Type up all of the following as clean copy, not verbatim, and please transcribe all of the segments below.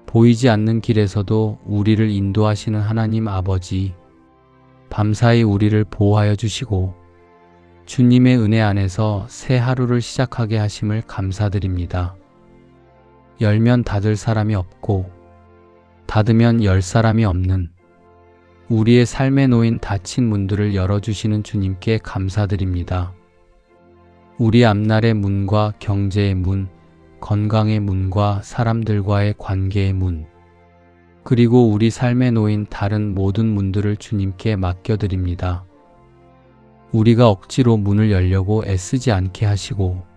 보이지 않는 길에서도 우리를 인도하시는 하나님 아버지, 밤사이 우리를 보호하여 주시고 주님의 은혜 안에서 새 하루를 시작하게 하심을 감사드립니다. 열면 닫을 사람이 없고 닫으면 열 사람이 없는 우리의 삶에 놓인 닫힌 문들을 열어주시는 주님께 감사드립니다. 우리 앞날의 문과 경제의 문, 건강의 문과 사람들과의 관계의 문, 그리고 우리 삶에 놓인 다른 모든 문들을 주님께 맡겨드립니다. 우리가 억지로 문을 열려고 애쓰지 않게 하시고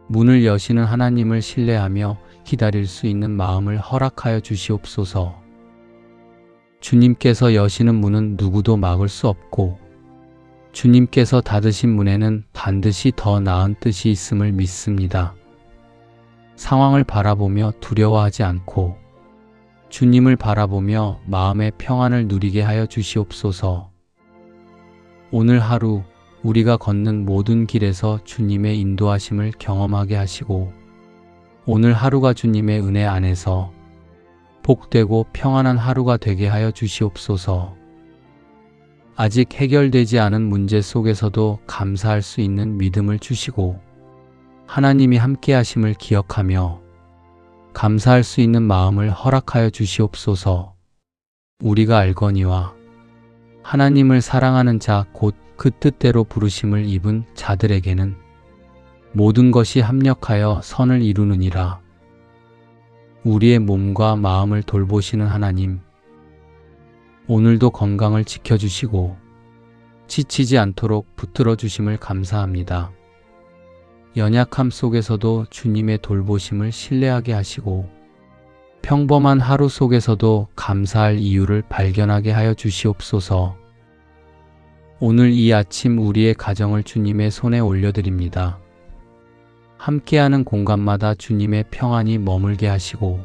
문을 여시는 하나님을 신뢰하며 기다릴 수 있는 마음을 허락하여 주시옵소서. 주님께서 여시는 문은 누구도 막을 수 없고 주님께서 닫으신 문에는 반드시 더 나은 뜻이 있음을 믿습니다. 상황을 바라보며 두려워하지 않고 주님을 바라보며 마음의 평안을 누리게 하여 주시옵소서. 오늘 하루 우리가 걷는 모든 길에서 주님의 인도하심을 경험하게 하시고 오늘 하루가 주님의 은혜 안에서 복되고 평안한 하루가 되게 하여 주시옵소서. 아직 해결되지 않은 문제 속에서도 감사할 수 있는 믿음을 주시고 하나님이 함께 하심을 기억하며 감사할 수 있는 마음을 허락하여 주시옵소서. 우리가 알거니와 하나님을 사랑하는 자 곧 그 뜻대로 부르심을 입은 자들에게는 모든 것이 합력하여 선을 이루느니라. 우리의 몸과 마음을 돌보시는 하나님, 오늘도 건강을 지켜주시고 지치지 않도록 붙들어 주심을 감사합니다. 연약함 속에서도 주님의 돌보심을 신뢰하게 하시고 평범한 하루 속에서도 감사할 이유를 발견하게 하여 주시옵소서. 오늘 이 아침 우리의 가정을 주님의 손에 올려드립니다. 함께하는 공간마다 주님의 평안이 머물게 하시고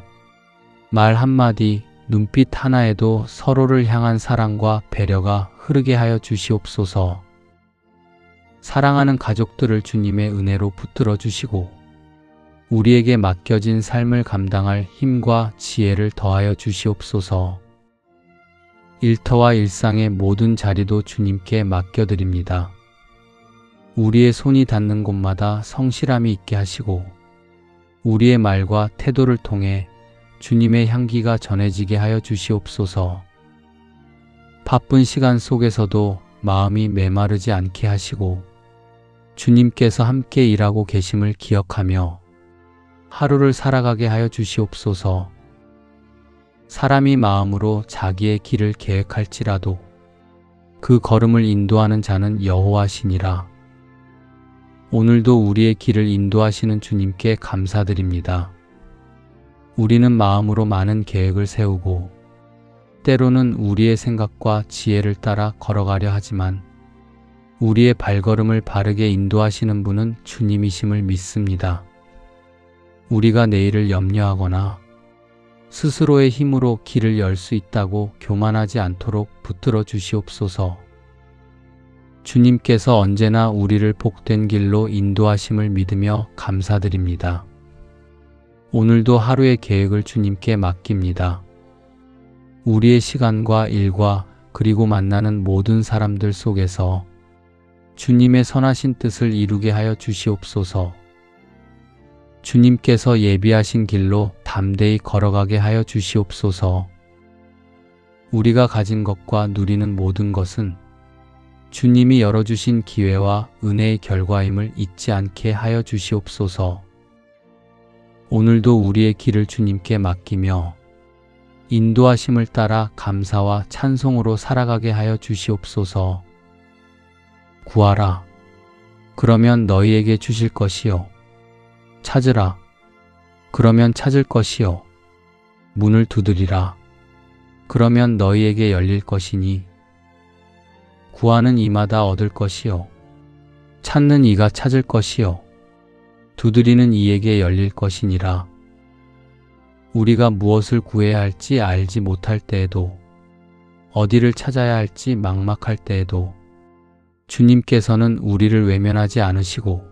말 한마디, 눈빛 하나에도 서로를 향한 사랑과 배려가 흐르게 하여 주시옵소서. 사랑하는 가족들을 주님의 은혜로 붙들어 주시고 우리에게 맡겨진 삶을 감당할 힘과 지혜를 더하여 주시옵소서. 일터와 일상의 모든 자리도 주님께 맡겨드립니다. 우리의 손이 닿는 곳마다 성실함이 있게 하시고 우리의 말과 태도를 통해 주님의 향기가 전해지게 하여 주시옵소서. 바쁜 시간 속에서도 마음이 메마르지 않게 하시고 주님께서 함께 일하고 계심을 기억하며 하루를 살아가게 하여 주시옵소서. 사람이 마음으로 자기의 길을 계획할지라도 그 걸음을 인도하는 자는 여호와시니라. 오늘도 우리의 길을 인도하시는 주님께 감사드립니다. 우리는 마음으로 많은 계획을 세우고 때로는 우리의 생각과 지혜를 따라 걸어가려 하지만 우리의 발걸음을 바르게 인도하시는 분은 주님이심을 믿습니다. 우리가 내일을 염려하거나 스스로의 힘으로 길을 열 수 있다고 교만하지 않도록 붙들어 주시옵소서. 주님께서 언제나 우리를 복된 길로 인도하심을 믿으며 감사드립니다. 오늘도 하루의 계획을 주님께 맡깁니다. 우리의 시간과 일과 그리고 만나는 모든 사람들 속에서 주님의 선하신 뜻을 이루게 하여 주시옵소서. 주님께서 예비하신 길로 담대히 걸어가게 하여 주시옵소서. 우리가 가진 것과 누리는 모든 것은 주님이 열어주신 기회와 은혜의 결과임을 잊지 않게 하여 주시옵소서. 오늘도 우리의 길을 주님께 맡기며 인도하심을 따라 감사와 찬송으로 살아가게 하여 주시옵소서. 구하라. 그러면 너희에게 주실 것이요. 찾으라. 그러면 찾을 것이요. 문을 두드리라. 그러면 너희에게 열릴 것이니 구하는 이마다 얻을 것이요. 찾는 이가 찾을 것이요. 두드리는 이에게 열릴 것이니라. 우리가 무엇을 구해야 할지 알지 못할 때에도 어디를 찾아야 할지 막막할 때에도 주님께서는 우리를 외면하지 않으시고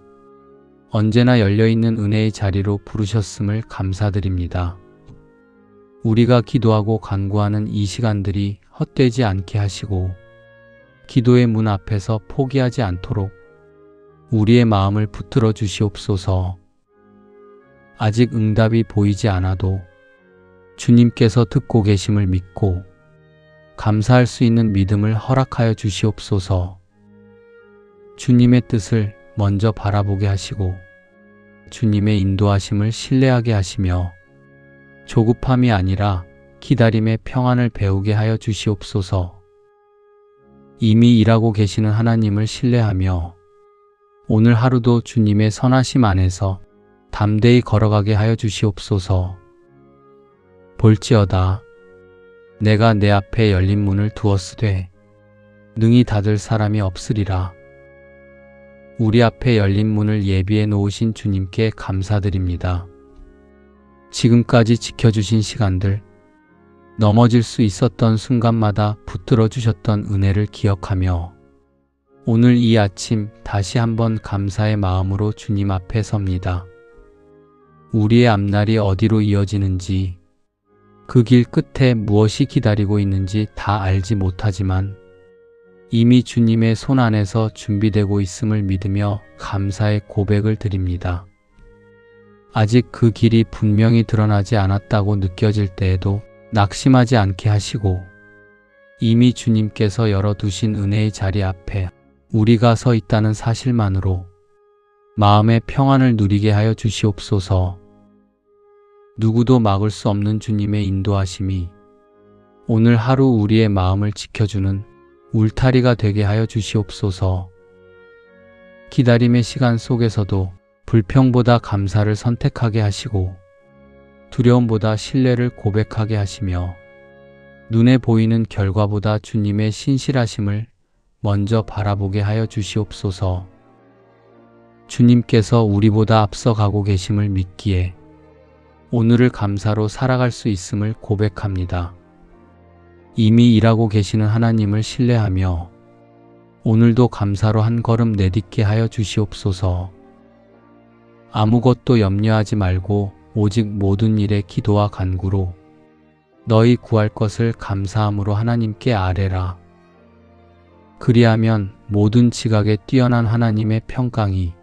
언제나 열려있는 은혜의 자리로 부르셨음을 감사드립니다. 우리가 기도하고 간구하는 이 시간들이 헛되지 않게 하시고 기도의 문 앞에서 포기하지 않도록 우리의 마음을 붙들어 주시옵소서. 아직 응답이 보이지 않아도 주님께서 듣고 계심을 믿고 감사할 수 있는 믿음을 허락하여 주시옵소서. 주님의 뜻을 먼저 바라보게 하시고 주님의 인도하심을 신뢰하게 하시며 조급함이 아니라 기다림의 평안을 배우게 하여 주시옵소서. 이미 일하고 계시는 하나님을 신뢰하며 오늘 하루도 주님의 선하심 안에서 담대히 걸어가게 하여 주시옵소서. 볼지어다 내가 내 앞에 열린 문을 두었으되 능히 닫을 사람이 없으리라. 우리 앞에 열린 문을 예비해 놓으신 주님께 감사드립니다. 지금까지 지켜주신 시간들, 넘어질 수 있었던 순간마다 붙들어 주셨던 은혜를 기억하며 오늘 이 아침 다시 한번 감사의 마음으로 주님 앞에 섭니다. 우리의 앞날이 어디로 이어지는지, 그 길 끝에 무엇이 기다리고 있는지 다 알지 못하지만 이미 주님의 손 안에서 준비되고 있음을 믿으며 감사의 고백을 드립니다. 아직 그 길이 분명히 드러나지 않았다고 느껴질 때에도 낙심하지 않게 하시고 이미 주님께서 열어두신 은혜의 자리 앞에 우리가 서 있다는 사실만으로 마음의 평안을 누리게 하여 주시옵소서. 누구도 막을 수 없는 주님의 인도하심이 오늘 하루 우리의 마음을 지켜주는 울타리가 되게 하여 주시옵소서. 기다림의 시간 속에서도 불평보다 감사를 선택하게 하시고 두려움보다 신뢰를 고백하게 하시며 눈에 보이는 결과보다 주님의 신실하심을 먼저 바라보게 하여 주시옵소서. 주님께서 우리보다 앞서가고 계심을 믿기에 오늘을 감사로 살아갈 수 있음을 고백합니다. 이미 일하고 계시는 하나님을 신뢰하며 오늘도 감사로 한 걸음 내딛게 하여 주시옵소서. 아무것도 염려하지 말고 오직 모든 일에 기도와 간구로 너희 구할 것을 감사함으로 하나님께 아뢰라. 그리하면 모든 지각에 뛰어난 하나님의 평강이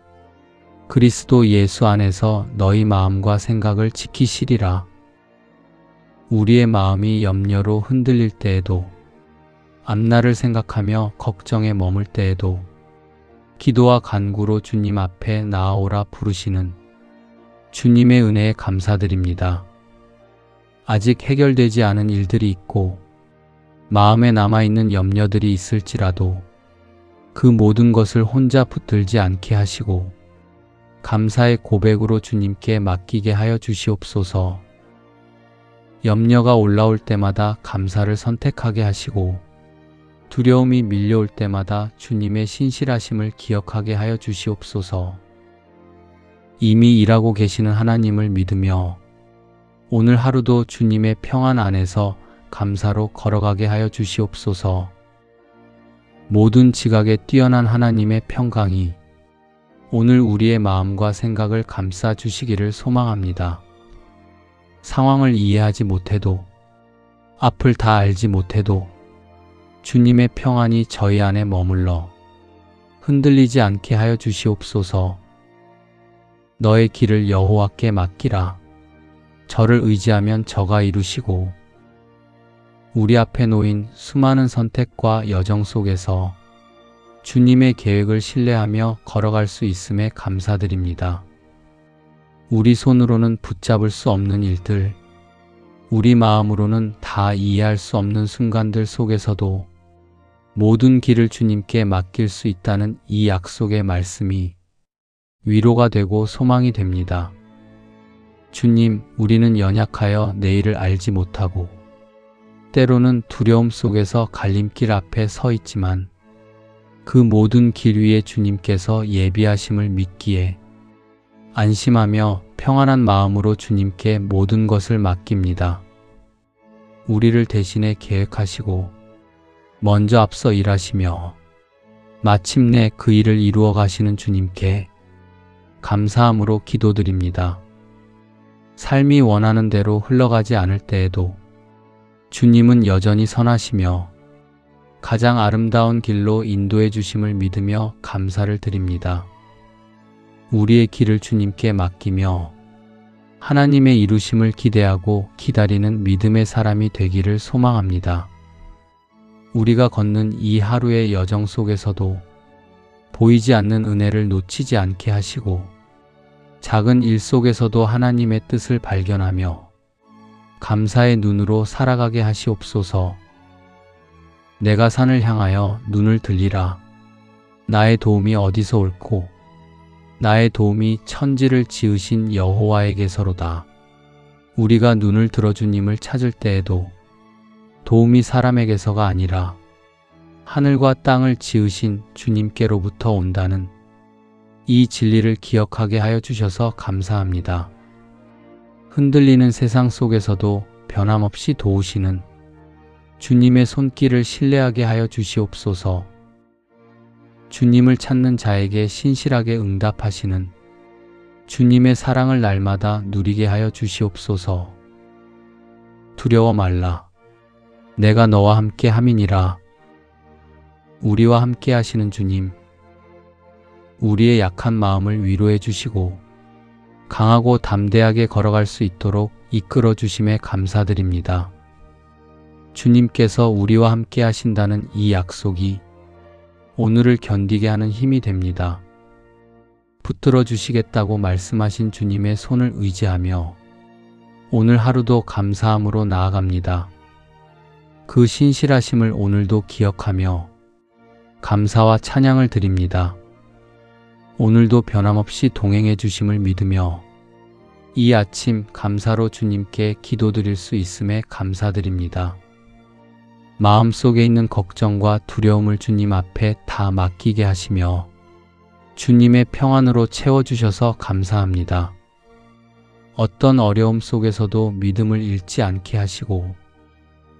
그리스도 예수 안에서 너희 마음과 생각을 지키시리라. 우리의 마음이 염려로 흔들릴 때에도, 앞날을 생각하며 걱정에 머물 때에도 기도와 간구로 주님 앞에 나아오라 부르시는 주님의 은혜에 감사드립니다. 아직 해결되지 않은 일들이 있고 마음에 남아있는 염려들이 있을지라도 그 모든 것을 혼자 붙들지 않게 하시고 감사의 고백으로 주님께 맡기게 하여 주시옵소서. 염려가 올라올 때마다 감사를 선택하게 하시고 두려움이 밀려올 때마다 주님의 신실하심을 기억하게 하여 주시옵소서. 이미 일하고 계시는 하나님을 믿으며 오늘 하루도 주님의 평안 안에서 감사로 걸어가게 하여 주시옵소서. 모든 지각에 뛰어난 하나님의 평강이 오늘 우리의 마음과 생각을 감싸 주시기를 소망합니다. 상황을 이해하지 못해도, 앞을 다 알지 못해도 주님의 평안이 저희 안에 머물러 흔들리지 않게 하여 주시옵소서. 너의 길을 여호와께 맡기라. 저를 의지하면 저가 이루시고 우리 앞에 놓인 수많은 선택과 여정 속에서 주님의 계획을 신뢰하며 걸어갈 수 있음에 감사드립니다. 우리 손으로는 붙잡을 수 없는 일들, 우리 마음으로는 다 이해할 수 없는 순간들 속에서도 모든 길을 주님께 맡길 수 있다는 이 약속의 말씀이 위로가 되고 소망이 됩니다. 주님, 우리는 연약하여 내일을 알지 못하고 때로는 두려움 속에서 갈림길 앞에 서 있지만 그 모든 길 위에 주님께서 예비하심을 믿기에 안심하며 평안한 마음으로 주님께 모든 것을 맡깁니다. 우리를 대신해 계획하시고 먼저 앞서 일하시며 마침내 그 일을 이루어 가시는 주님께 감사함으로 기도드립니다. 삶이 원하는 대로 흘러가지 않을 때에도 주님은 여전히 선하시며 가장 아름다운 길로 인도해 주심을 믿으며 감사를 드립니다. 우리의 길을 주님께 맡기며 하나님의 이루심을 기대하고 기다리는 믿음의 사람이 되기를 소망합니다. 우리가 걷는 이 하루의 여정 속에서도 보이지 않는 은혜를 놓치지 않게 하시고 작은 일 속에서도 하나님의 뜻을 발견하며 감사의 눈으로 살아가게 하시옵소서. 내가 산을 향하여 눈을 들리라. 나의 도움이 어디서 올꼬? 나의 도움이 천지를 지으신 여호와에게서로다. 우리가 눈을 들어 주님을 찾을 때에도 도움이 사람에게서가 아니라 하늘과 땅을 지으신 주님께로부터 온다는 이 진리를 기억하게 하여 주셔서 감사합니다. 흔들리는 세상 속에서도 변함없이 도우시는 주님의 손길을 신뢰하게 하여 주시옵소서. 주님을 찾는 자에게 신실하게 응답하시는 주님의 사랑을 날마다 누리게 하여 주시옵소서. 두려워 말라. 내가 너와 함께 함이니라. 우리와 함께 하시는 주님, 우리의 약한 마음을 위로해 주시고 강하고 담대하게 걸어갈 수 있도록 이끌어 주심에 감사드립니다. 주님께서 우리와 함께 하신다는 이 약속이 오늘을 견디게 하는 힘이 됩니다. 붙들어 주시겠다고 말씀하신 주님의 손을 의지하며 오늘 하루도 감사함으로 나아갑니다. 그 신실하심을 오늘도 기억하며 감사와 찬양을 드립니다. 오늘도 변함없이 동행해 주심을 믿으며 이 아침 감사로 주님께 기도드릴 수 있음에 감사드립니다. 마음속에 있는 걱정과 두려움을 주님 앞에 다 맡기게 하시며 주님의 평안으로 채워주셔서 감사합니다. 어떤 어려움 속에서도 믿음을 잃지 않게 하시고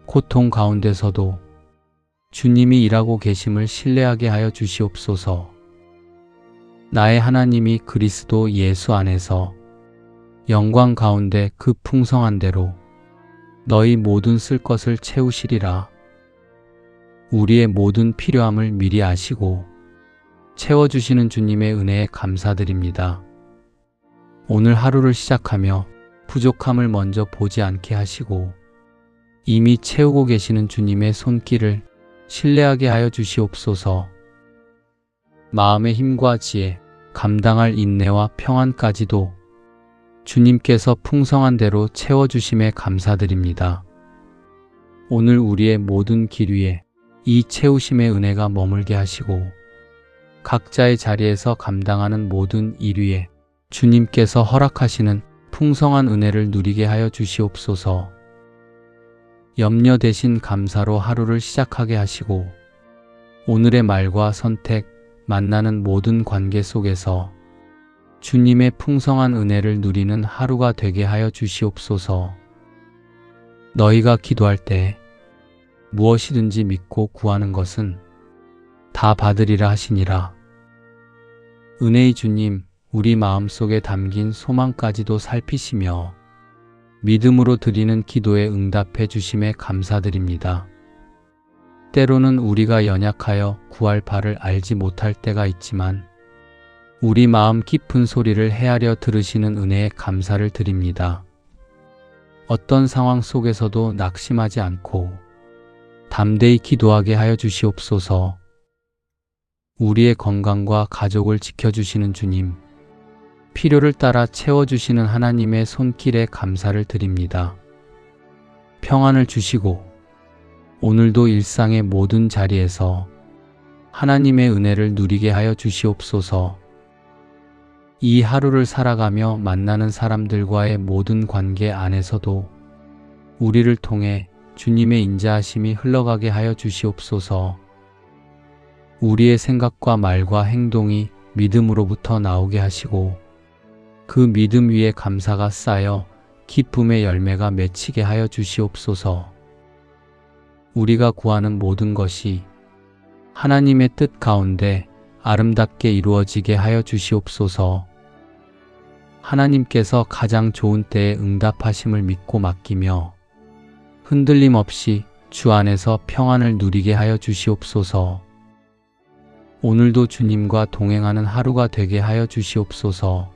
고통 가운데서도 주님이 일하고 계심을 신뢰하게 하여 주시옵소서. 나의 하나님이 그리스도 예수 안에서 영광 가운데 그 풍성한 대로 너희 모든 쓸 것을 채우시리라. 우리의 모든 필요함을 미리 아시고 채워주시는 주님의 은혜에 감사드립니다. 오늘 하루를 시작하며 부족함을 먼저 보지 않게 하시고 이미 채우고 계시는 주님의 손길을 신뢰하게 하여 주시옵소서. 마음의 힘과 지혜, 감당할 인내와 평안까지도 주님께서 풍성한 대로 채워주심에 감사드립니다. 오늘 우리의 모든 길 위에 이 채우심의 은혜가 머물게 하시고 각자의 자리에서 감당하는 모든 일 위에 주님께서 허락하시는 풍성한 은혜를 누리게 하여 주시옵소서. 염려 대신 감사로 하루를 시작하게 하시고 오늘의 말과 선택, 만나는 모든 관계 속에서 주님의 풍성한 은혜를 누리는 하루가 되게 하여 주시옵소서. 너희가 기도할 때 무엇이든지 믿고 구하는 것은 다 받으리라 하시니라. 은혜의 주님, 우리 마음속에 담긴 소망까지도 살피시며 믿음으로 드리는 기도에 응답해 주심에 감사드립니다. 때로는 우리가 연약하여 구할 바를 알지 못할 때가 있지만 우리 마음 깊은 소리를 헤아려 들으시는 은혜에 감사를 드립니다. 어떤 상황 속에서도 낙심하지 않고 담대히 기도하게 하여 주시옵소서. 우리의 건강과 가족을 지켜주시는 주님, 필요를 따라 채워주시는 하나님의 손길에 감사를 드립니다. 평안을 주시고 오늘도 일상의 모든 자리에서 하나님의 은혜를 누리게 하여 주시옵소서. 이 하루를 살아가며 만나는 사람들과의 모든 관계 안에서도 우리를 통해 주님의 인자하심이 흘러가게 하여 주시옵소서. 우리의 생각과 말과 행동이 믿음으로부터 나오게 하시고 그 믿음 위에 감사가 쌓여 기쁨의 열매가 맺히게 하여 주시옵소서. 우리가 구하는 모든 것이 하나님의 뜻 가운데 아름답게 이루어지게 하여 주시옵소서. 하나님께서 가장 좋은 때에 응답하심을 믿고 맡기며 흔들림 없이 주 안에서 평안을 누리게 하여 주시옵소서. 오늘도 주님과 동행하는 하루가 되게 하여 주시옵소서.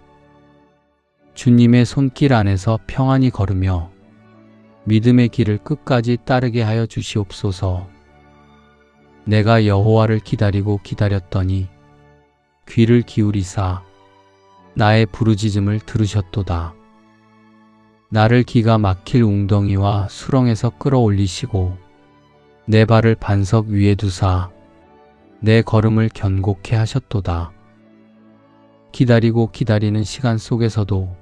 주님의 손길 안에서 평안히 걸으며 믿음의 길을 끝까지 따르게 하여 주시옵소서. 내가 여호와를 기다리고 기다렸더니 귀를 기울이사 나의 부르짖음을 들으셨도다. 나를 기가 막힐 웅덩이와 수렁에서 끌어올리시고 내 발을 반석 위에 두사 내 걸음을 견고케 하셨도다. 기다리고 기다리는 시간 속에서도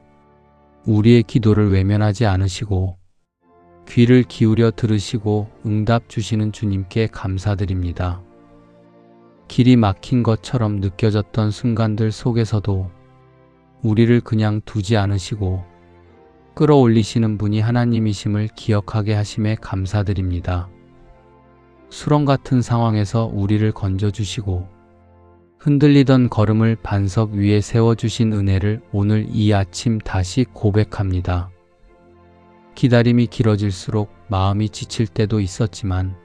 우리의 기도를 외면하지 않으시고 귀를 기울여 들으시고 응답 주시는 주님께 감사드립니다. 길이 막힌 것처럼 느껴졌던 순간들 속에서도 우리를 그냥 두지 않으시고 끌어올리시는 분이 하나님이심을 기억하게 하심에 감사드립니다. 수렁 같은 상황에서 우리를 건져주시고 흔들리던 걸음을 반석 위에 세워주신 은혜를 오늘 이 아침 다시 고백합니다. 기다림이 길어질수록 마음이 지칠 때도 있었지만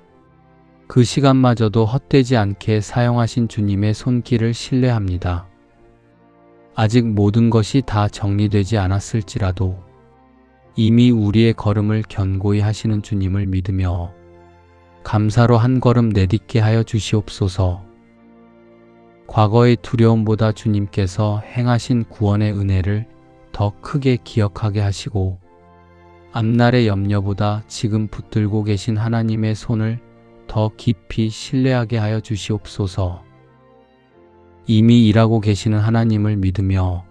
그 시간마저도 헛되지 않게 사용하신 주님의 손길을 신뢰합니다. 아직 모든 것이 다 정리되지 않았을지라도 이미 우리의 걸음을 견고히 하시는 주님을 믿으며 감사로 한 걸음 내딛게 하여 주시옵소서. 과거의 두려움보다 주님께서 행하신 구원의 은혜를 더 크게 기억하게 하시고 앞날의 염려보다 지금 붙들고 계신 하나님의 손을 더 깊이 신뢰하게 하여 주시옵소서. 이미 일하고 계시는 하나님을 믿으며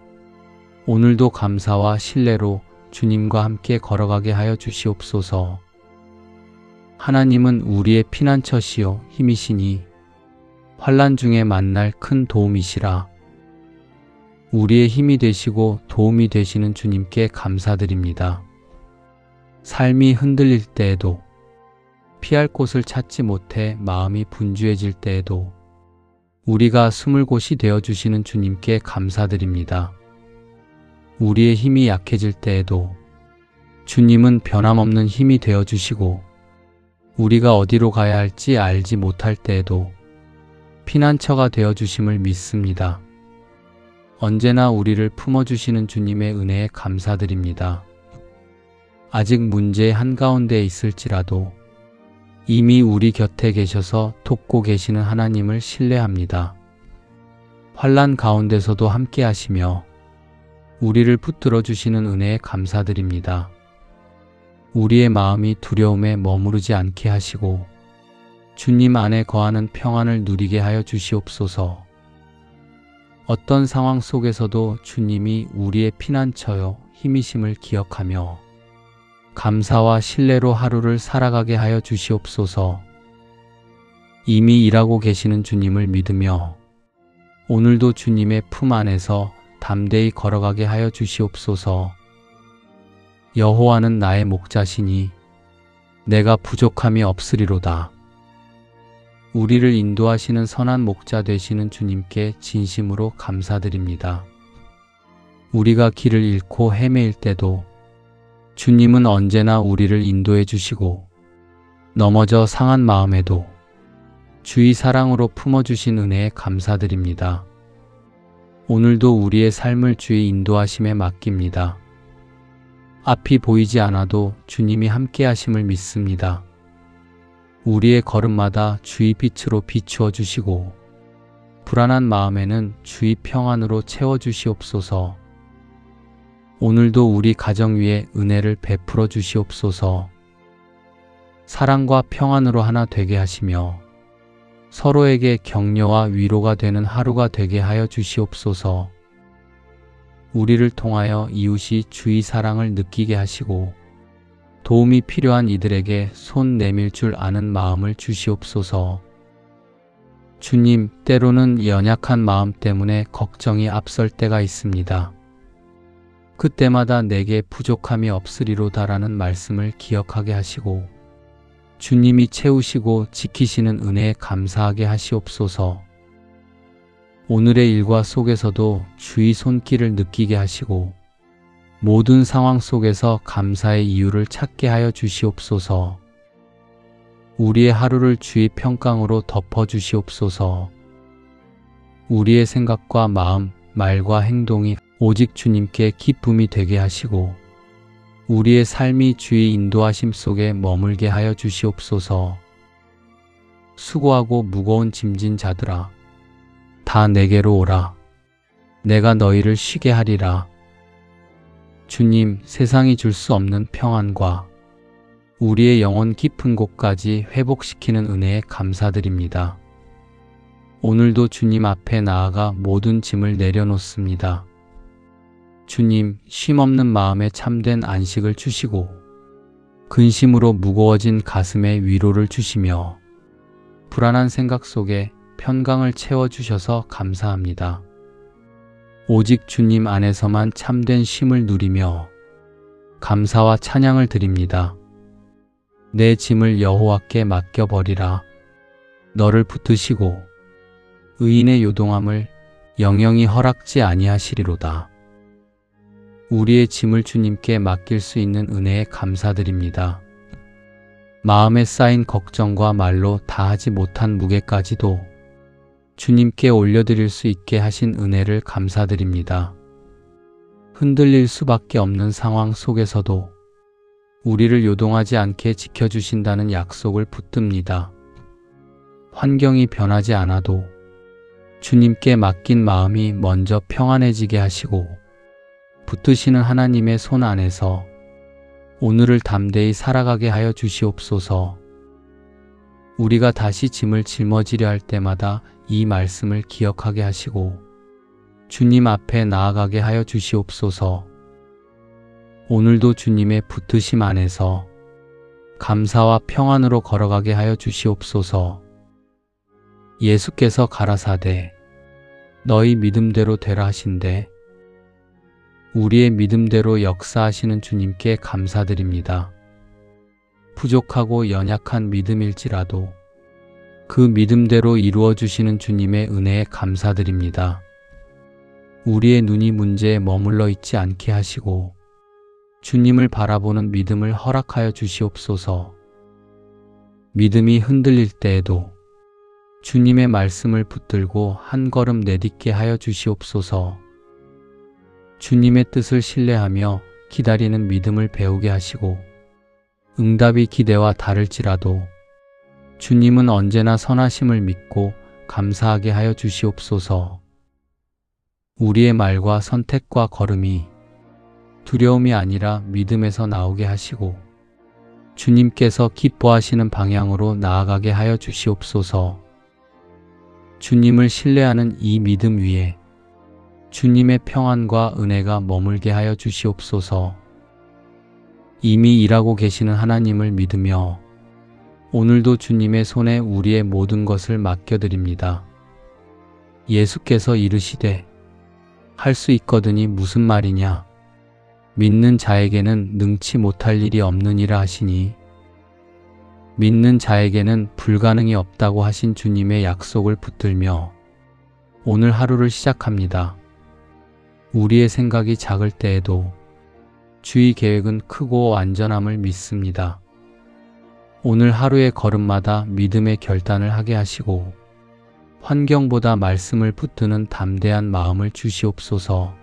오늘도 감사와 신뢰로 주님과 함께 걸어가게 하여 주시옵소서. 하나님은 우리의 피난처시요 힘이시니 환난 중에 만날 큰 도움이시라. 우리의 힘이 되시고 도움이 되시는 주님께 감사드립니다. 삶이 흔들릴 때에도 피할 곳을 찾지 못해 마음이 분주해질 때에도 우리가 숨을 곳이 되어주시는 주님께 감사드립니다. 우리의 힘이 약해질 때에도 주님은 변함없는 힘이 되어주시고 우리가 어디로 가야 할지 알지 못할 때에도 피난처가 되어주심을 믿습니다. 언제나 우리를 품어주시는 주님의 은혜에 감사드립니다. 아직 문제의 한가운데에 있을지라도 이미 우리 곁에 계셔서 돕고 계시는 하나님을 신뢰합니다. 환난 가운데서도 함께 하시며 우리를 붙들어 주시는 은혜에 감사드립니다. 우리의 마음이 두려움에 머무르지 않게 하시고 주님 안에 거하는 평안을 누리게 하여 주시옵소서. 어떤 상황 속에서도 주님이 우리의 피난처요 힘이심을 기억하며 감사와 신뢰로 하루를 살아가게 하여 주시옵소서. 이미 일하고 계시는 주님을 믿으며 오늘도 주님의 품 안에서 담대히 걸어가게 하여 주시옵소서. 여호와는 나의 목자시니 내가 부족함이 없으리로다. 우리를 인도하시는 선한 목자 되시는 주님께 진심으로 감사드립니다. 우리가 길을 잃고 헤매일 때도 주님은 언제나 우리를 인도해 주시고 넘어져 상한 마음에도 주의 사랑으로 품어주신 은혜에 감사드립니다. 오늘도 우리의 삶을 주의 인도하심에 맡깁니다. 앞이 보이지 않아도 주님이 함께 하심을 믿습니다. 우리의 걸음마다 주의 빛으로 비추어 주시고 불안한 마음에는 주의 평안으로 채워 주시옵소서. 오늘도 우리 가정 위에 은혜를 베풀어 주시옵소서. 사랑과 평안으로 하나 되게 하시며 서로에게 격려와 위로가 되는 하루가 되게 하여 주시옵소서. 우리를 통하여 이웃이 주의 사랑을 느끼게 하시고 도움이 필요한 이들에게 손 내밀 줄 아는 마음을 주시옵소서. 주님, 때로는 연약한 마음 때문에 걱정이 앞설 때가 있습니다. 그때마다 내게 부족함이 없으리로다라는 말씀을 기억하게 하시고 주님이 채우시고 지키시는 은혜에 감사하게 하시옵소서. 오늘의 일과 속에서도 주의 손길을 느끼게 하시고 모든 상황 속에서 감사의 이유를 찾게 하여 주시옵소서. 우리의 하루를 주의 평강으로 덮어 주시옵소서. 우리의 생각과 마음, 말과 행동이 오직 주님께 기쁨이 되게 하시고 우리의 삶이 주의 인도하심 속에 머물게 하여 주시옵소서. 수고하고 무거운 짐진 자들아, 다 내게로 오라. 내가 너희를 쉬게 하리라. 주님, 세상이 줄 수 없는 평안과 우리의 영혼 깊은 곳까지 회복시키는 은혜에 감사드립니다. 오늘도 주님 앞에 나아가 모든 짐을 내려놓습니다. 주님, 쉼없는 마음에 참된 안식을 주시고 근심으로 무거워진 가슴에 위로를 주시며 불안한 생각 속에 편강을 채워주셔서 감사합니다. 오직 주님 안에서만 참된 쉼을 누리며 감사와 찬양을 드립니다. 내 짐을 여호와께 맡겨버리라. 너를 붙드시고 의인의 요동함을 영영이 허락지 아니하시리로다. 우리의 짐을 주님께 맡길 수 있는 은혜에 감사드립니다. 마음에 쌓인 걱정과 말로 다하지 못한 무게까지도 주님께 올려드릴 수 있게 하신 은혜를 감사드립니다. 흔들릴 수밖에 없는 상황 속에서도 우리를 요동하지 않게 지켜주신다는 약속을 붙듭니다. 환경이 변하지 않아도 주님께 맡긴 마음이 먼저 평안해지게 하시고 붙드시는 하나님의 손 안에서 오늘을 담대히 살아가게 하여 주시옵소서. 우리가 다시 짐을 짊어지려 할 때마다 이 말씀을 기억하게 하시고 주님 앞에 나아가게 하여 주시옵소서. 오늘도 주님의 붙드심 안에서 감사와 평안으로 걸어가게 하여 주시옵소서. 예수께서 가라사대 너희 믿음대로 되라 하신대 우리의 믿음대로 역사하시는 주님께 감사드립니다. 부족하고 연약한 믿음일지라도 그 믿음대로 이루어 주시는 주님의 은혜에 감사드립니다. 우리의 눈이 문제에 머물러 있지 않게 하시고 주님을 바라보는 믿음을 허락하여 주시옵소서. 믿음이 흔들릴 때에도 주님의 말씀을 붙들고 한 걸음 내딛게 하여 주시옵소서. 주님의 뜻을 신뢰하며 기다리는 믿음을 배우게 하시고 응답이 기대와 다를지라도 주님은 언제나 선하심을 믿고 감사하게 하여 주시옵소서. 우리의 말과 선택과 걸음이 두려움이 아니라 믿음에서 나오게 하시고 주님께서 기뻐하시는 방향으로 나아가게 하여 주시옵소서. 주님을 신뢰하는 이 믿음 위에 주님의 평안과 은혜가 머물게 하여 주시옵소서. 이미 일하고 계시는 하나님을 믿으며 오늘도 주님의 손에 우리의 모든 것을 맡겨드립니다. 예수께서 이르시되 할 수 있거든이 무슨 말이냐 믿는 자에게는 능치 못할 일이 없느니라 하시니 믿는 자에게는 불가능이 없다고 하신 주님의 약속을 붙들며 오늘 하루를 시작합니다. 우리의 생각이 작을 때에도 주의 계획은 크고 안전함을 믿습니다. 오늘 하루의 걸음마다 믿음의 결단을 하게 하시고 환경보다 말씀을 붙드는 담대한 마음을 주시옵소서.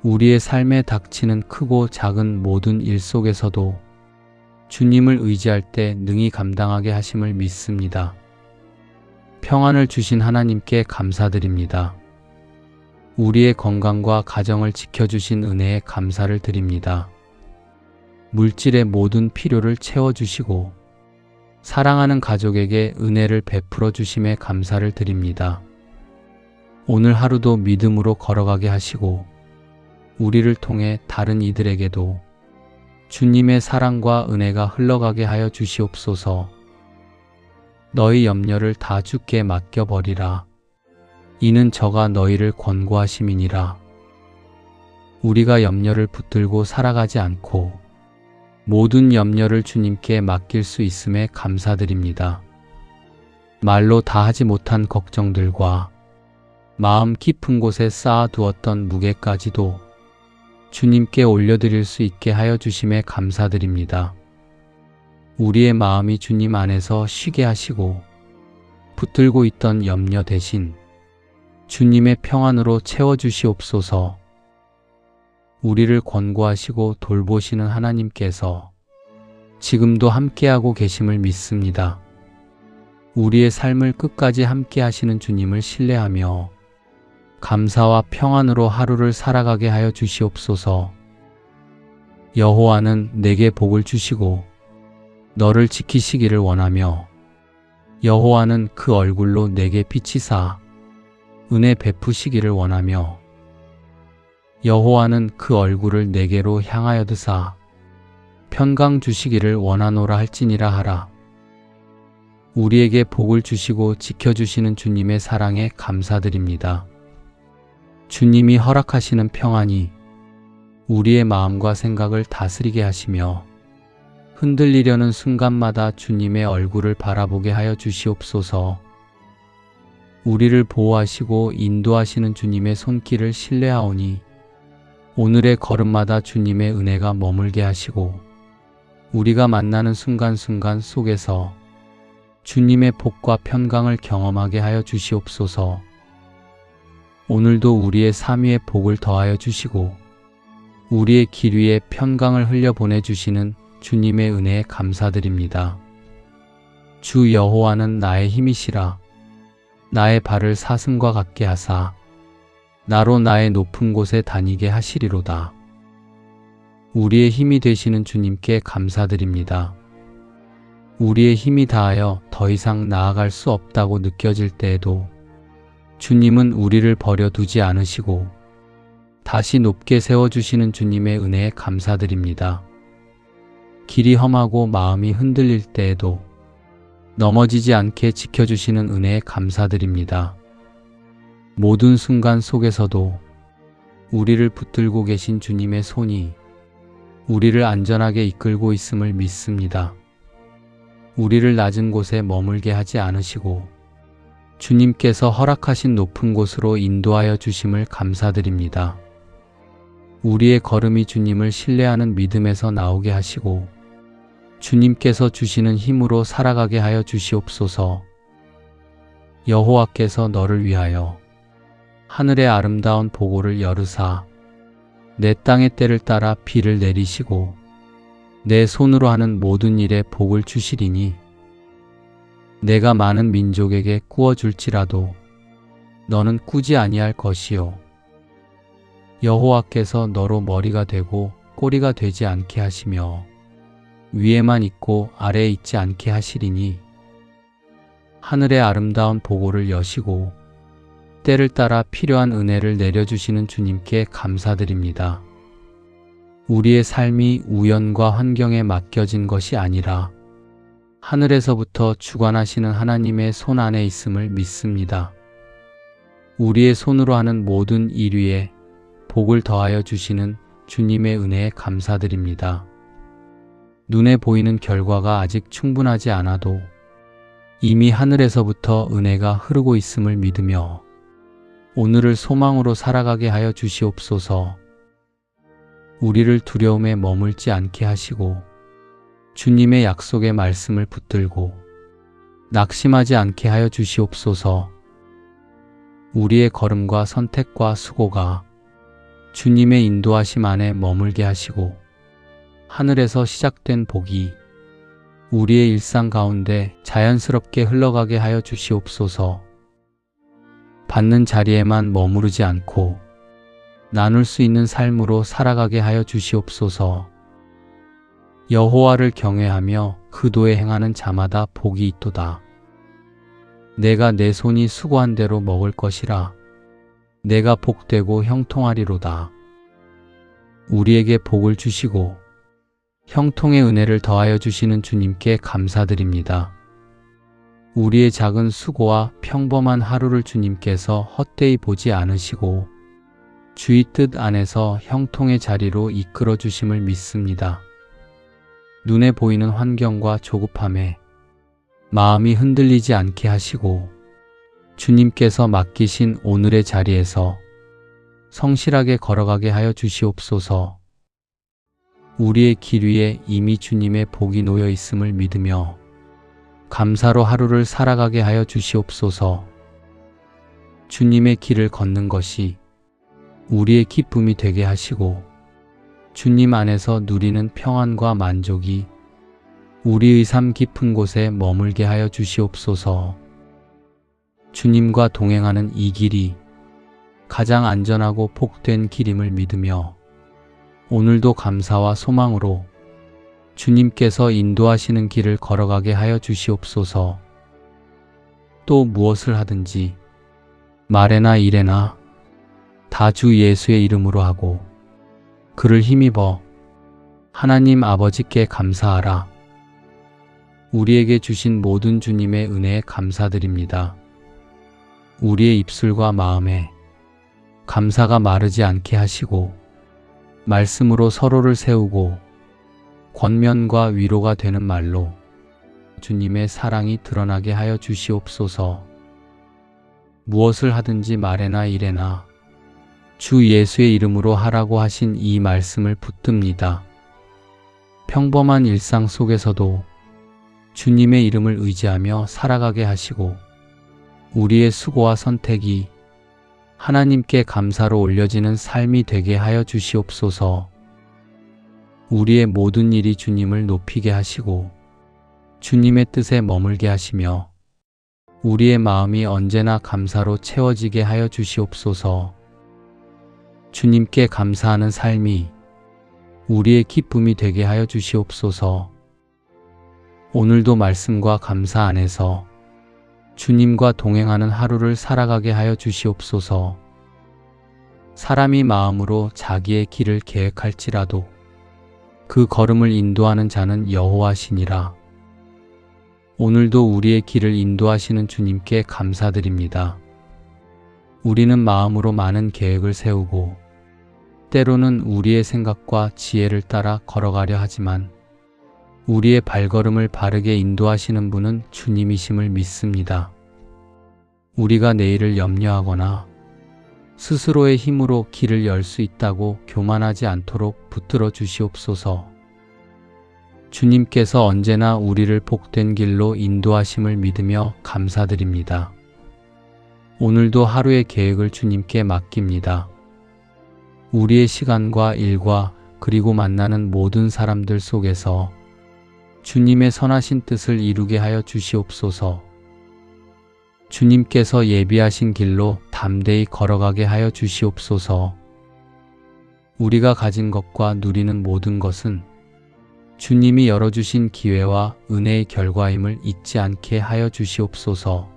우리의 삶에 닥치는 크고 작은 모든 일 속에서도 주님을 의지할 때 능히 감당하게 하심을 믿습니다. 평안을 주신 하나님께 감사드립니다. 우리의 건강과 가정을 지켜주신 은혜에 감사를 드립니다. 물질의 모든 필요를 채워주시고 사랑하는 가족에게 은혜를 베풀어 주심에 감사를 드립니다. 오늘 하루도 믿음으로 걸어가게 하시고 우리를 통해 다른 이들에게도 주님의 사랑과 은혜가 흘러가게 하여 주시옵소서. 너희 염려를 다 주께 맡겨버리라. 이는 저가 너희를 권고하심이니라. 우리가 염려를 붙들고 살아가지 않고 모든 염려를 주님께 맡길 수 있음에 감사드립니다. 말로 다하지 못한 걱정들과 마음 깊은 곳에 쌓아두었던 무게까지도 주님께 올려드릴 수 있게 하여 주심에 감사드립니다. 우리의 마음이 주님 안에서 쉬게 하시고 붙들고 있던 염려 대신 주님의 평안으로 채워주시옵소서. 우리를 권고하시고 돌보시는 하나님께서 지금도 함께하고 계심을 믿습니다. 우리의 삶을 끝까지 함께 하시는 주님을 신뢰하며 감사와 평안으로 하루를 살아가게 하여 주시옵소서. 여호와는 내게 복을 주시고 너를 지키시기를 원하며 여호와는 그 얼굴로 내게 비치사 은혜 베푸시기를 원하며 여호와는 그 얼굴을 내게로 향하여 드사 평강 주시기를 원하노라 할지니라 하라. 우리에게 복을 주시고 지켜주시는 주님의 사랑에 감사드립니다. 주님이 허락하시는 평안이 우리의 마음과 생각을 다스리게 하시며 흔들리려는 순간마다 주님의 얼굴을 바라보게 하여 주시옵소서. 우리를 보호하시고 인도하시는 주님의 손길을 신뢰하오니 오늘의 걸음마다 주님의 은혜가 머물게 하시고 우리가 만나는 순간순간 속에서 주님의 복과 평강을 경험하게 하여 주시옵소서. 오늘도 우리의 삶 위에 복을 더하여 주시고 우리의 길 위에 평강을 흘려 보내주시는 주님의 은혜에 감사드립니다. 주 여호와는 나의 힘이시라. 나의 발을 사슴과 같게 하사 나로 나의 높은 곳에 다니게 하시리로다. 우리의 힘이 되시는 주님께 감사드립니다. 우리의 힘이 다하여 더 이상 나아갈 수 없다고 느껴질 때에도 주님은 우리를 버려두지 않으시고 다시 높게 세워주시는 주님의 은혜에 감사드립니다. 길이 험하고 마음이 흔들릴 때에도 넘어지지 않게 지켜주시는 은혜에 감사드립니다. 모든 순간 속에서도 우리를 붙들고 계신 주님의 손이 우리를 안전하게 이끌고 있음을 믿습니다. 우리를 낮은 곳에 머물게 하지 않으시고 주님께서 허락하신 높은 곳으로 인도하여 주심을 감사드립니다. 우리의 걸음이 주님을 신뢰하는 믿음에서 나오게 하시고 주님께서 주시는 힘으로 살아가게 하여 주시옵소서. 여호와께서 너를 위하여 하늘의 아름다운 보고를 열으사 내 땅의 때를 따라 비를 내리시고 내 손으로 하는 모든 일에 복을 주시리니 내가 많은 민족에게 꾸어줄지라도 너는 꾸지 아니할 것이요 여호와께서 너로 머리가 되고 꼬리가 되지 않게 하시며 위에만 있고 아래에 있지 않게 하시리니 하늘의 아름다운 보고를 여시고 때를 따라 필요한 은혜를 내려주시는 주님께 감사드립니다. 우리의 삶이 우연과 환경에 맡겨진 것이 아니라 하늘에서부터 주관하시는 하나님의 손 안에 있음을 믿습니다. 우리의 손으로 하는 모든 일 위에 복을 더하여 주시는 주님의 은혜에 감사드립니다. 눈에 보이는 결과가 아직 충분하지 않아도 이미 하늘에서부터 은혜가 흐르고 있음을 믿으며 오늘을 소망으로 살아가게 하여 주시옵소서. 우리를 두려움에 머물지 않게 하시고 주님의 약속의 말씀을 붙들고 낙심하지 않게 하여 주시옵소서. 우리의 걸음과 선택과 수고가 주님의 인도하심 안에 머물게 하시고 하늘에서 시작된 복이 우리의 일상 가운데 자연스럽게 흘러가게 하여 주시옵소서. 받는 자리에만 머무르지 않고 나눌 수 있는 삶으로 살아가게 하여 주시옵소서. 여호와를 경외하며 그 도에 행하는 자마다 복이 있도다. 내가 내 손이 수고한 대로 먹을 것이라. 내가 복되고 형통하리로다. 우리에게 복을 주시고 형통의 은혜를 더하여 주시는 주님께 감사드립니다. 우리의 작은 수고와 평범한 하루를 주님께서 헛되이 보지 않으시고 주의 뜻 안에서 형통의 자리로 이끌어 주심을 믿습니다. 눈에 보이는 환경과 조급함에 마음이 흔들리지 않게 하시고 주님께서 맡기신 오늘의 자리에서 성실하게 걸어가게 하여 주시옵소서. 우리의 길 위에 이미 주님의 복이 놓여 있음을 믿으며 감사로 하루를 살아가게 하여 주시옵소서. 주님의 길을 걷는 것이 우리의 기쁨이 되게 하시고 주님 안에서 누리는 평안과 만족이 우리의 삶 깊은 곳에 머물게 하여 주시옵소서. 주님과 동행하는 이 길이 가장 안전하고 복된 길임을 믿으며 오늘도 감사와 소망으로 주님께서 인도하시는 길을 걸어가게 하여 주시옵소서. 또 무엇을 하든지 말에나 일에나 다 주 예수의 이름으로 하고 그를 힘입어 하나님 아버지께 감사하라. 우리에게 주신 모든 주님의 은혜에 감사드립니다. 우리의 입술과 마음에 감사가 마르지 않게 하시고 말씀으로 서로를 세우고 권면과 위로가 되는 말로 주님의 사랑이 드러나게 하여 주시옵소서. 무엇을 하든지 말에나 일에나 주 예수의 이름으로 하라고 하신 이 말씀을 붙듭니다. 평범한 일상 속에서도 주님의 이름을 의지하며 살아가게 하시고 우리의 수고와 선택이 하나님께 감사로 올려지는 삶이 되게 하여 주시옵소서. 우리의 모든 일이 주님을 높이게 하시고 주님의 뜻에 머물게 하시며 우리의 마음이 언제나 감사로 채워지게 하여 주시옵소서. 주님께 감사하는 삶이 우리의 기쁨이 되게 하여 주시옵소서. 오늘도 말씀과 감사 안에서 주님과 동행하는 하루를 살아가게 하여 주시옵소서. 사람이 마음으로 자기의 길을 계획할지라도 그 걸음을 인도하는 자는 여호와시니라. 오늘도 우리의 길을 인도하시는 주님께 감사드립니다. 우리는 마음으로 많은 계획을 세우고 때로는 우리의 생각과 지혜를 따라 걸어가려 하지만 우리의 발걸음을 바르게 인도하시는 분은 주님이심을 믿습니다. 우리가 내일을 염려하거나 스스로의 힘으로 길을 열 수 있다고 교만하지 않도록 붙들어 주시옵소서. 주님께서 언제나 우리를 복된 길로 인도하심을 믿으며 감사드립니다. 오늘도 하루의 계획을 주님께 맡깁니다. 우리의 시간과 일과 그리고 만나는 모든 사람들 속에서 주님의 선하신 뜻을 이루게 하여 주시옵소서. 주님께서 예비하신 길로 담대히 걸어가게 하여 주시옵소서. 우리가 가진 것과 누리는 모든 것은 주님이 열어주신 기회와 은혜의 결과임을 잊지 않게 하여 주시옵소서.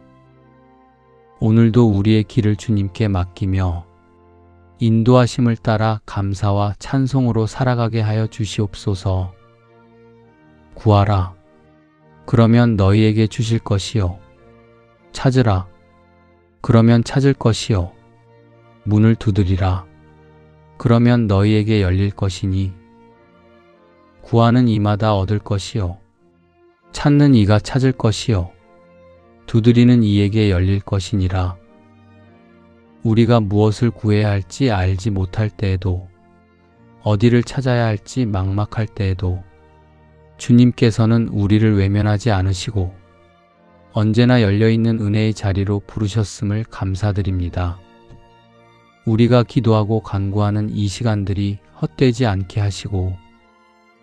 오늘도 우리의 길을 주님께 맡기며 인도하심을 따라 감사와 찬송으로 살아가게 하여 주시옵소서. 구하라. 그러면 너희에게 주실 것이요. 찾으라. 그러면 찾을 것이요. 문을 두드리라. 그러면 너희에게 열릴 것이니 구하는 이마다 얻을 것이요. 찾는 이가 찾을 것이요. 두드리는 이에게 열릴 것이니라. 우리가 무엇을 구해야 할지 알지 못할 때에도 어디를 찾아야 할지 막막할 때에도 주님께서는 우리를 외면하지 않으시고 언제나 열려있는 은혜의 자리로 부르셨음을 감사드립니다. 우리가 기도하고 간구하는 이 시간들이 헛되지 않게 하시고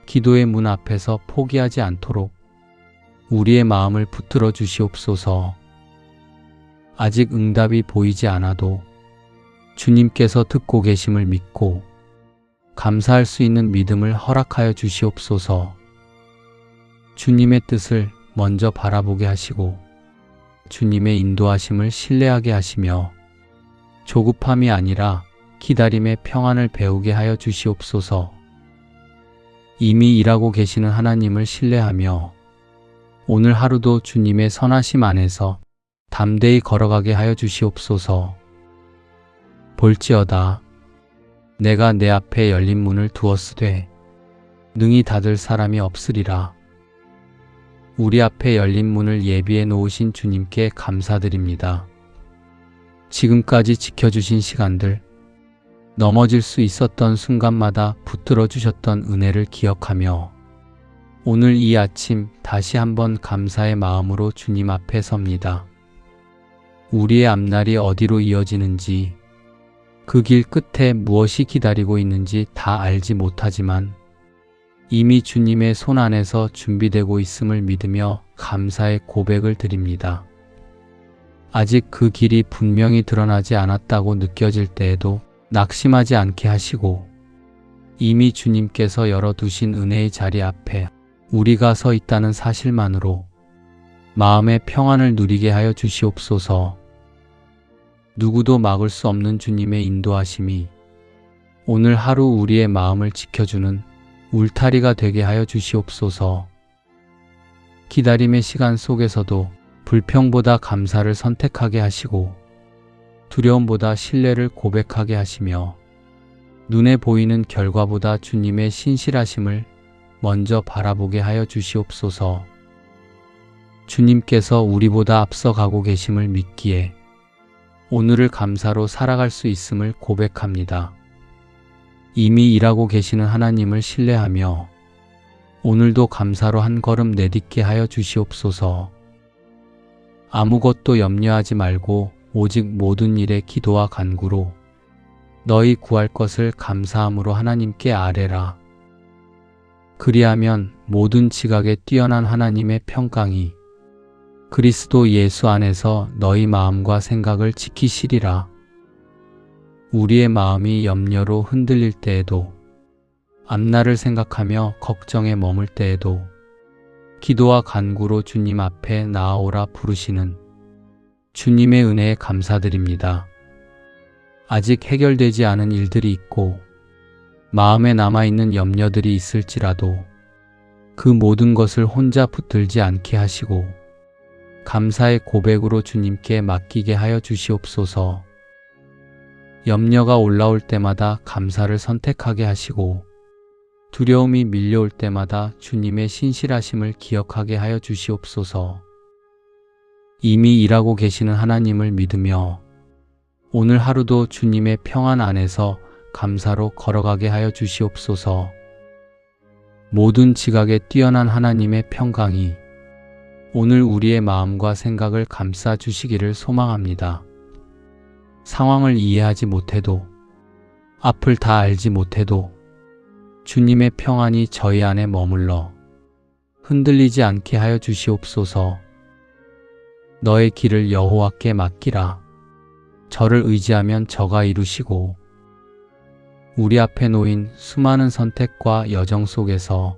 기도의 문 앞에서 포기하지 않도록 우리의 마음을 붙들어 주시옵소서. 아직 응답이 보이지 않아도 주님께서 듣고 계심을 믿고 감사할 수 있는 믿음을 허락하여 주시옵소서. 주님의 뜻을 먼저 바라보게 하시고 주님의 인도하심을 신뢰하게 하시며 조급함이 아니라 기다림의 평안을 배우게 하여 주시옵소서. 이미 일하고 계시는 하나님을 신뢰하며 오늘 하루도 주님의 선하심 안에서 담대히 걸어가게 하여 주시옵소서. 볼지어다 내가 내 앞에 열린 문을 두었으되 능히 닫을 사람이 없으리라. 우리 앞에 열린 문을 예비해 놓으신 주님께 감사드립니다. 지금까지 지켜주신 시간들 넘어질 수 있었던 순간마다 붙들어 주셨던 은혜를 기억하며 오늘 이 아침 다시 한번 감사의 마음으로 주님 앞에 섭니다. 우리의 앞날이 어디로 이어지는지, 그 길 끝에 무엇이 기다리고 있는지 다 알지 못하지만 이미 주님의 손 안에서 준비되고 있음을 믿으며 감사의 고백을 드립니다. 아직 그 길이 분명히 드러나지 않았다고 느껴질 때에도 낙심하지 않게 하시고 이미 주님께서 열어두신 은혜의 자리 앞에 우리가 서 있다는 사실만으로 마음의 평안을 누리게 하여 주시옵소서. 누구도 막을 수 없는 주님의 인도하심이 오늘 하루 우리의 마음을 지켜주는 울타리가 되게 하여 주시옵소서. 기다림의 시간 속에서도 불평보다 감사를 선택하게 하시고 두려움보다 신뢰를 고백하게 하시며 눈에 보이는 결과보다 주님의 신실하심을 먼저 바라보게 하여 주시옵소서. 주님께서 우리보다 앞서가고 계심을 믿기에 오늘을 감사로 살아갈 수 있음을 고백합니다. 이미 일하고 계시는 하나님을 신뢰하며 오늘도 감사로 한 걸음 내딛게 하여 주시옵소서. 아무것도 염려하지 말고 오직 모든 일에 기도와 간구로 너희 구할 것을 감사함으로 하나님께 아뢰라. 그리하면 모든 지각에 뛰어난 하나님의 평강이 그리스도 예수 안에서 너희 마음과 생각을 지키시리라. 우리의 마음이 염려로 흔들릴 때에도, 앞날을 생각하며 걱정에 머물 때에도 기도와 간구로 주님 앞에 나아오라 부르시는 주님의 은혜에 감사드립니다. 아직 해결되지 않은 일들이 있고 마음에 남아있는 염려들이 있을지라도 그 모든 것을 혼자 붙들지 않게 하시고 감사의 고백으로 주님께 맡기게 하여 주시옵소서. 염려가 올라올 때마다 감사를 선택하게 하시고 두려움이 밀려올 때마다 주님의 신실하심을 기억하게 하여 주시옵소서. 이미 일하고 계시는 하나님을 믿으며 오늘 하루도 주님의 평안 안에서 감사로 걸어가게 하여 주시옵소서. 모든 지각에 뛰어난 하나님의 평강이 오늘 우리의 마음과 생각을 감싸 주시기를 소망합니다. 상황을 이해하지 못해도, 앞을 다 알지 못해도 주님의 평안이 저희 안에 머물러 흔들리지 않게 하여 주시옵소서. 너의 길을 여호와께 맡기라. 저를 의지하면 저가 이루시고 우리 앞에 놓인 수많은 선택과 여정 속에서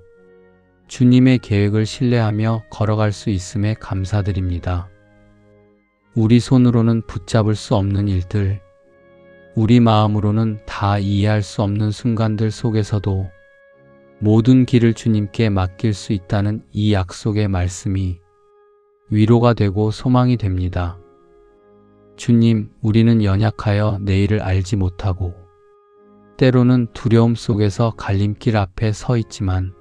주님의 계획을 신뢰하며 걸어갈 수 있음에 감사드립니다. 우리 손으로는 붙잡을 수 없는 일들, 우리 마음으로는 다 이해할 수 없는 순간들 속에서도 모든 길을 주님께 맡길 수 있다는 이 약속의 말씀이 위로가 되고 소망이 됩니다. 주님, 우리는 연약하여 내일을 알지 못하고 때로는 두려움 속에서 갈림길 앞에 서 있지만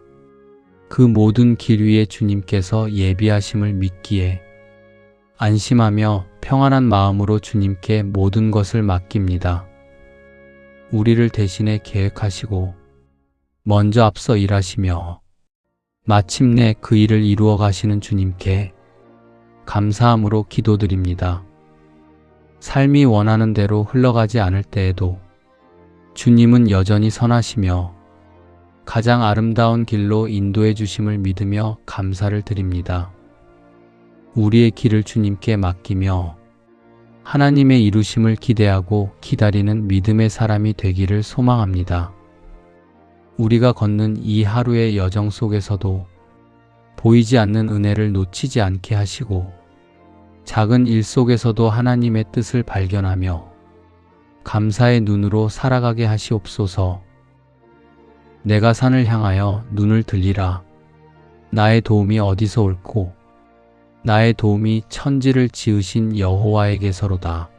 그 모든 길 위에 주님께서 예비하심을 믿기에 안심하며 평안한 마음으로 주님께 모든 것을 맡깁니다. 우리를 대신해 계획하시고 먼저 앞서 일하시며 마침내 그 일을 이루어 가시는 주님께 감사함으로 기도드립니다. 삶이 원하는 대로 흘러가지 않을 때에도 주님은 여전히 선하시며 가장 아름다운 길로 인도해 주심을 믿으며 감사를 드립니다. 우리의 길을 주님께 맡기며 하나님의 이루심을 기대하고 기다리는 믿음의 사람이 되기를 소망합니다. 우리가 걷는 이 하루의 여정 속에서도 보이지 않는 은혜를 놓치지 않게 하시고 작은 일 속에서도 하나님의 뜻을 발견하며 감사의 눈으로 살아가게 하시옵소서. 내가 산을 향하여 눈을 들리라. 나의 도움이 어디서 올꼬? 나의 도움이 천지를 지으신 여호와에게서로다.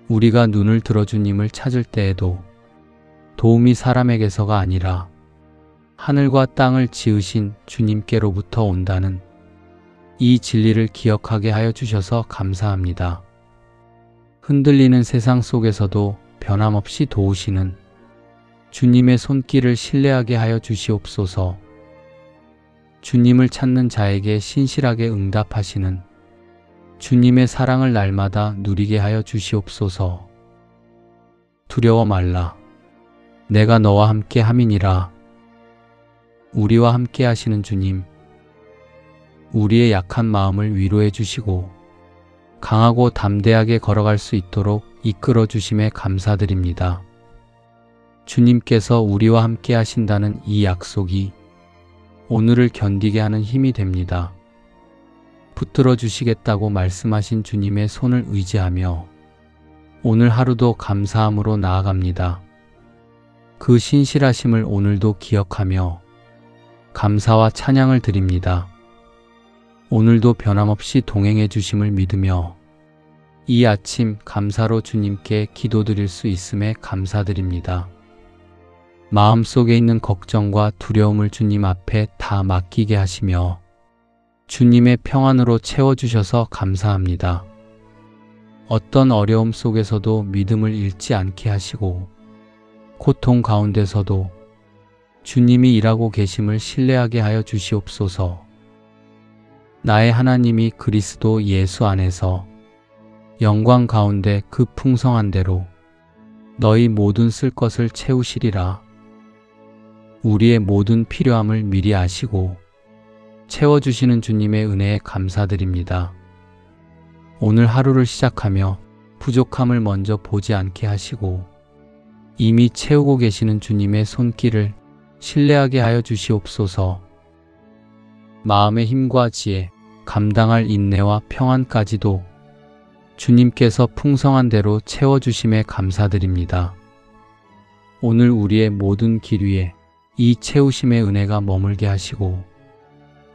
우리가 눈을 들어 주님을 찾을 때에도 도움이 사람에게서가 아니라 하늘과 땅을 지으신 주님께로부터 온다는 이 진리를 기억하게 하여 주셔서 감사합니다. 흔들리는 세상 속에서도 변함없이 도우시는 주님의 손길을 신뢰하게 하여 주시옵소서. 주님을 찾는 자에게 신실하게 응답하시는 주님의 사랑을 날마다 누리게 하여 주시옵소서. 두려워 말라. 내가 너와 함께 함이니라. 우리와 함께 하시는 주님, 우리의 약한 마음을 위로해 주시고 강하고 담대하게 걸어갈 수 있도록 이끌어 주심에 감사드립니다. 주님께서 우리와 함께 하신다는 이 약속이 오늘을 견디게 하는 힘이 됩니다. 붙들어 주시겠다고 말씀하신 주님의 손을 의지하며 오늘 하루도 감사함으로 나아갑니다. 그 신실하심을 오늘도 기억하며 감사와 찬양을 드립니다. 오늘도 변함없이 동행해 주심을 믿으며 이 아침 감사로 주님께 기도드릴 수 있음에 감사드립니다. 마음속에 있는 걱정과 두려움을 주님 앞에 다 맡기게 하시며 주님의 평안으로 채워주셔서 감사합니다. 어떤 어려움 속에서도 믿음을 잃지 않게 하시고 고통 가운데서도 주님이 일하고 계심을 신뢰하게 하여 주시옵소서. 나의 하나님이 그리스도 예수 안에서 영광 가운데 그 풍성한 대로 너희 모든 쓸 것을 채우시리라. 우리의 모든 필요함을 미리 아시고 채워주시는 주님의 은혜에 감사드립니다. 오늘 하루를 시작하며 부족함을 먼저 보지 않게 하시고 이미 채우고 계시는 주님의 손길을 신뢰하게 하여 주시옵소서. 마음의 힘과 지혜, 감당할 인내와 평안까지도 주님께서 풍성한 대로 채워주심에 감사드립니다. 오늘 우리의 모든 길 위에 이 채우심의 은혜가 머물게 하시고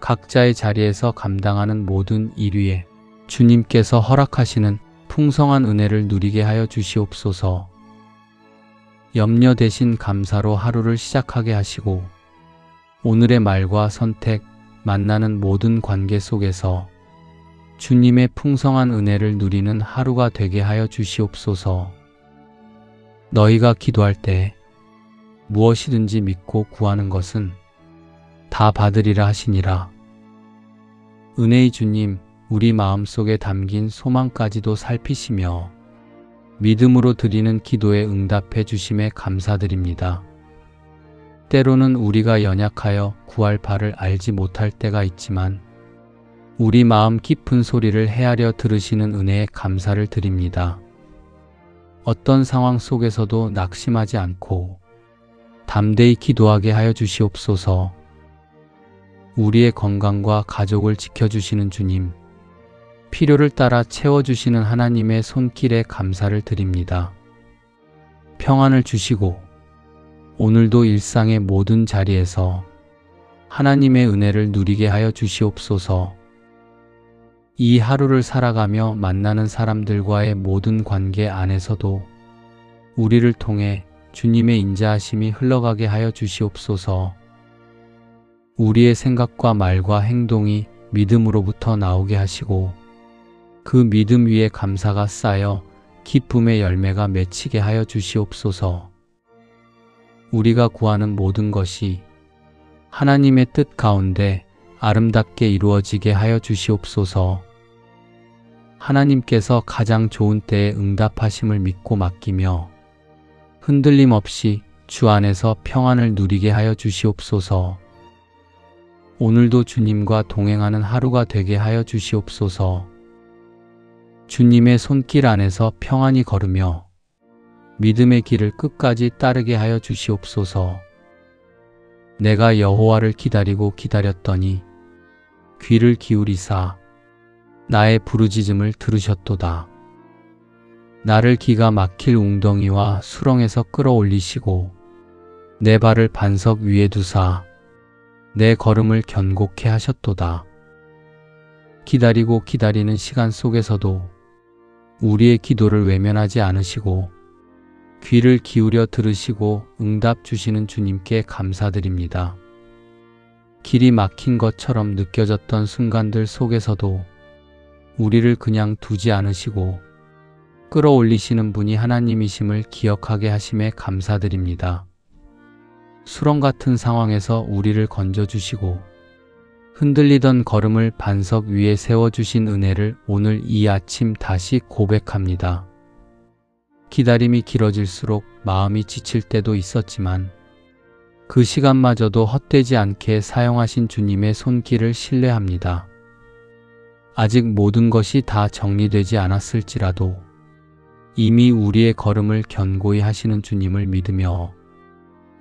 각자의 자리에서 감당하는 모든 일 위에 주님께서 허락하시는 풍성한 은혜를 누리게 하여 주시옵소서. 염려 대신 감사로 하루를 시작하게 하시고 오늘의 말과 선택, 만나는 모든 관계 속에서 주님의 풍성한 은혜를 누리는 하루가 되게 하여 주시옵소서. 너희가 기도할 때 무엇이든지 믿고 구하는 것은 다 받으리라 하시니라. 은혜의 주님, 우리 마음속에 담긴 소망까지도 살피시며 믿음으로 드리는 기도에 응답해 주심에 감사드립니다. 때로는 우리가 연약하여 구할 바를 알지 못할 때가 있지만 우리 마음 깊은 소리를 헤아려 들으시는 은혜에 감사를 드립니다. 어떤 상황 속에서도 낙심하지 않고 담대히 기도하게 하여 주시옵소서. 우리의 건강과 가족을 지켜주시는 주님, 필요를 따라 채워주시는 하나님의 손길에 감사를 드립니다. 평안을 주시고 오늘도 일상의 모든 자리에서 하나님의 은혜를 누리게 하여 주시옵소서. 이 하루를 살아가며 만나는 사람들과의 모든 관계 안에서도 우리를 통해 주님의 인자하심이 흘러가게 하여 주시옵소서. 우리의 생각과 말과 행동이 믿음으로부터 나오게 하시고 그 믿음 위에 감사가 쌓여 기쁨의 열매가 맺히게 하여 주시옵소서. 우리가 구하는 모든 것이 하나님의 뜻 가운데 아름답게 이루어지게 하여 주시옵소서. 하나님께서 가장 좋은 때에 응답하심을 믿고 맡기며 흔들림 없이 주 안에서 평안을 누리게 하여 주시옵소서. 오늘도 주님과 동행하는 하루가 되게 하여 주시옵소서. 주님의 손길 안에서 평안히 걸으며 믿음의 길을 끝까지 따르게 하여 주시옵소서. 내가 여호와를 기다리고 기다렸더니 귀를 기울이사 나의 부르짖음을 들으셨도다. 나를 기가 막힐 웅덩이와 수렁에서 끌어올리시고 내 발을 반석 위에 두사 내 걸음을 견고케 하셨도다. 기다리고 기다리는 시간 속에서도 우리의 기도를 외면하지 않으시고 귀를 기울여 들으시고 응답 주시는 주님께 감사드립니다. 길이 막힌 것처럼 느껴졌던 순간들 속에서도 우리를 그냥 두지 않으시고 끌어올리시는 분이 하나님이심을 기억하게 하심에 감사드립니다. 수렁 같은 상황에서 우리를 건져주시고 흔들리던 걸음을 반석 위에 세워주신 은혜를 오늘 이 아침 다시 고백합니다. 기다림이 길어질수록 마음이 지칠 때도 있었지만 그 시간마저도 헛되지 않게 사용하신 주님의 손길을 신뢰합니다. 아직 모든 것이 다 정리되지 않았을지라도 이미 우리의 걸음을 견고히 하시는 주님을 믿으며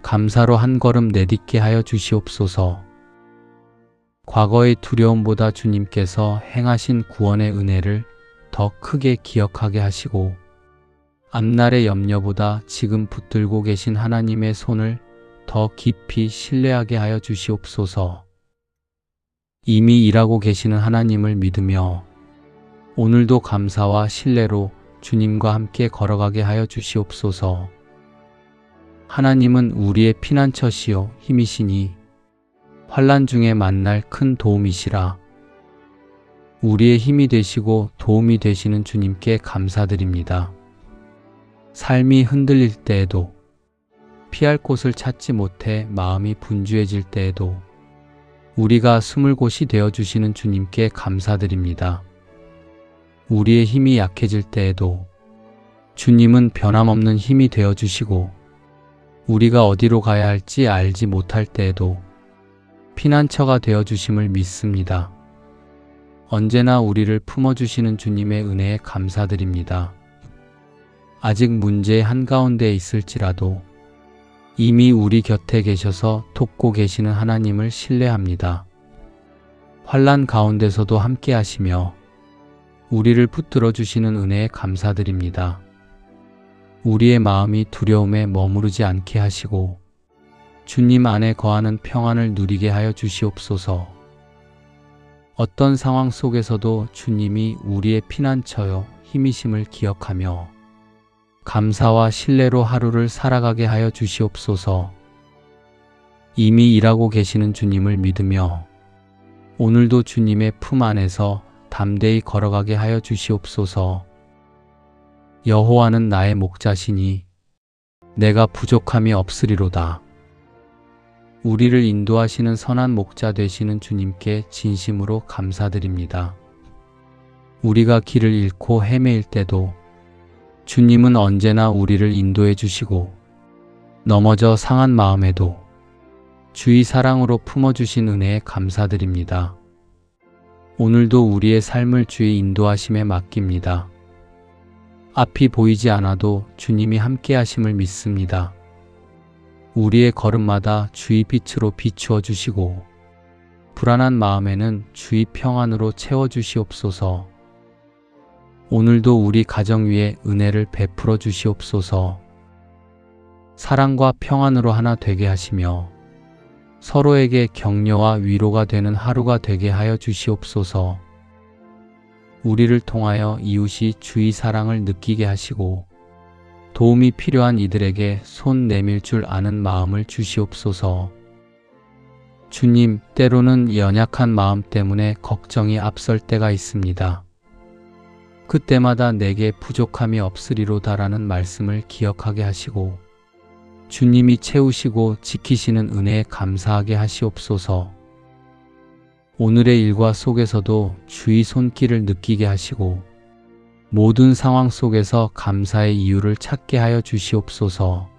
감사로 한 걸음 내딛게 하여 주시옵소서. 과거의 두려움보다 주님께서 행하신 구원의 은혜를 더 크게 기억하게 하시고 앞날의 염려보다 지금 붙들고 계신 하나님의 손을 더 깊이 신뢰하게 하여 주시옵소서. 이미 일하고 계시는 하나님을 믿으며 오늘도 감사와 신뢰로 주님과 함께 걸어가게 하여 주시옵소서. 하나님은 우리의 피난처시요 힘이시니 환난 중에 만날 큰 도움이시라. 우리의 힘이 되시고 도움이 되시는 주님께 감사드립니다. 삶이 흔들릴 때에도 피할 곳을 찾지 못해 마음이 분주해질 때에도 우리가 숨을 곳이 되어주시는 주님께 감사드립니다. 우리의 힘이 약해질 때에도 주님은 변함없는 힘이 되어주시고 우리가 어디로 가야 할지 알지 못할 때에도 피난처가 되어주심을 믿습니다. 언제나 우리를 품어주시는 주님의 은혜에 감사드립니다. 아직 문제의 한가운데에 있을지라도 이미 우리 곁에 계셔서 돕고 계시는 하나님을 신뢰합니다. 환난 가운데서도 함께 하시며 우리를 붙들어 주시는 은혜에 감사드립니다. 우리의 마음이 두려움에 머무르지 않게 하시고 주님 안에 거하는 평안을 누리게 하여 주시옵소서. 어떤 상황 속에서도 주님이 우리의 피난처요 힘이심을 기억하며 감사와 신뢰로 하루를 살아가게 하여 주시옵소서. 이미 일하고 계시는 주님을 믿으며 오늘도 주님의 품 안에서 담대히 걸어가게 하여 주시옵소서. 여호와는 나의 목자시니 내가 부족함이 없으리로다. 우리를 인도하시는 선한 목자 되시는 주님께 진심으로 감사드립니다. 우리가 길을 잃고 헤매일 때도 주님은 언제나 우리를 인도해 주시고 넘어져 상한 마음에도 주의 사랑으로 품어주신 은혜에 감사드립니다. 오늘도 우리의 삶을 주의 인도하심에 맡깁니다. 앞이 보이지 않아도 주님이 함께 하심을 믿습니다. 우리의 걸음마다 주의 빛으로 비추어 주시고 불안한 마음에는 주의 평안으로 채워 주시옵소서. 오늘도 우리 가정 위에 은혜를 베풀어 주시옵소서. 사랑과 평안으로 하나 되게 하시며 서로에게 격려와 위로가 되는 하루가 되게 하여 주시옵소서. 우리를 통하여 이웃이 주의 사랑을 느끼게 하시고 도움이 필요한 이들에게 손 내밀 줄 아는 마음을 주시옵소서. 주님, 때로는 연약한 마음 때문에 걱정이 앞설 때가 있습니다. 그때마다 내게 부족함이 없으리로다라는 말씀을 기억하게 하시고 주님이 채우시고 지키시는 은혜에 감사하게 하시옵소서. 오늘의 일과 속에서도 주의 손길을 느끼게 하시고 모든 상황 속에서 감사의 이유를 찾게 하여 주시옵소서.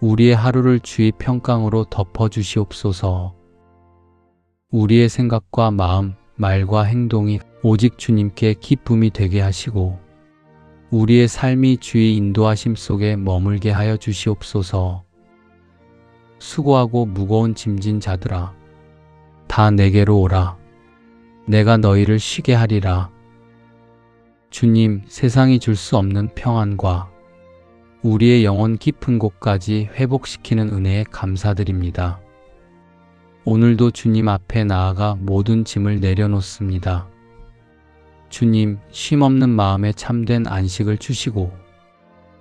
우리의 하루를 주의 평강으로 덮어 주시옵소서. 우리의 생각과 마음, 말과 행동이 오직 주님께 기쁨이 되게 하시고 우리의 삶이 주의 인도하심 속에 머물게 하여 주시옵소서. 수고하고 무거운 짐진 자들아, 다 내게로 오라. 내가 너희를 쉬게 하리라. 주님, 세상이 줄 수 없는 평안과 우리의 영혼 깊은 곳까지 회복시키는 은혜에 감사드립니다. 오늘도 주님 앞에 나아가 모든 짐을 내려놓습니다. 주님, 쉼없는 마음에 참된 안식을 주시고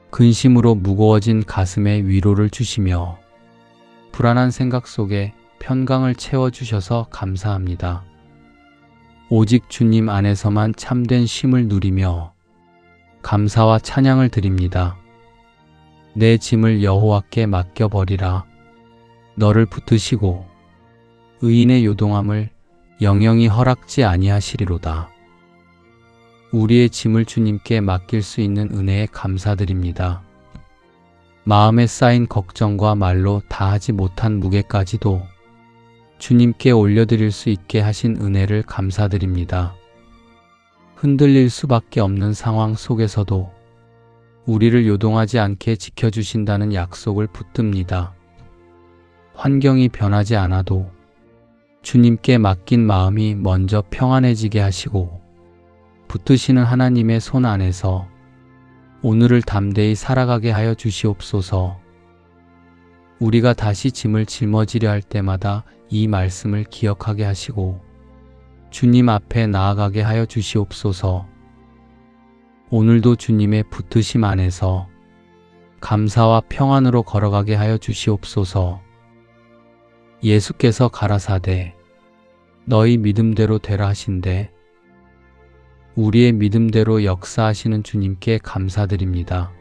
근심으로 무거워진 가슴에 위로를 주시며 불안한 생각 속에 편강을 채워주셔서 감사합니다. 오직 주님 안에서만 참된 쉼을 누리며 감사와 찬양을 드립니다. 내 짐을 여호와께 맡겨버리라. 너를 붙드시고 의인의 요동함을 영영이 허락지 아니하시리로다. 우리의 짐을 주님께 맡길 수 있는 은혜에 감사드립니다. 마음에 쌓인 걱정과 말로 다하지 못한 무게까지도 주님께 올려드릴 수 있게 하신 은혜를 감사드립니다. 흔들릴 수밖에 없는 상황 속에서도 우리를 요동하지 않게 지켜주신다는 약속을 붙듭니다. 환경이 변하지 않아도 주님께 맡긴 마음이 먼저 평안해지게 하시고 붙드시는 하나님의 손 안에서 오늘을 담대히 살아가게 하여 주시옵소서. 우리가 다시 짐을 짊어지려 할 때마다 이 말씀을 기억하게 하시고 주님 앞에 나아가게 하여 주시옵소서. 오늘도 주님의 붙드심 안에서 감사와 평안으로 걸어가게 하여 주시옵소서. 예수께서 가라사대 너희 믿음대로 되라 하신대 우리의 믿음대로 역사하시는 주님께 감사드립니다.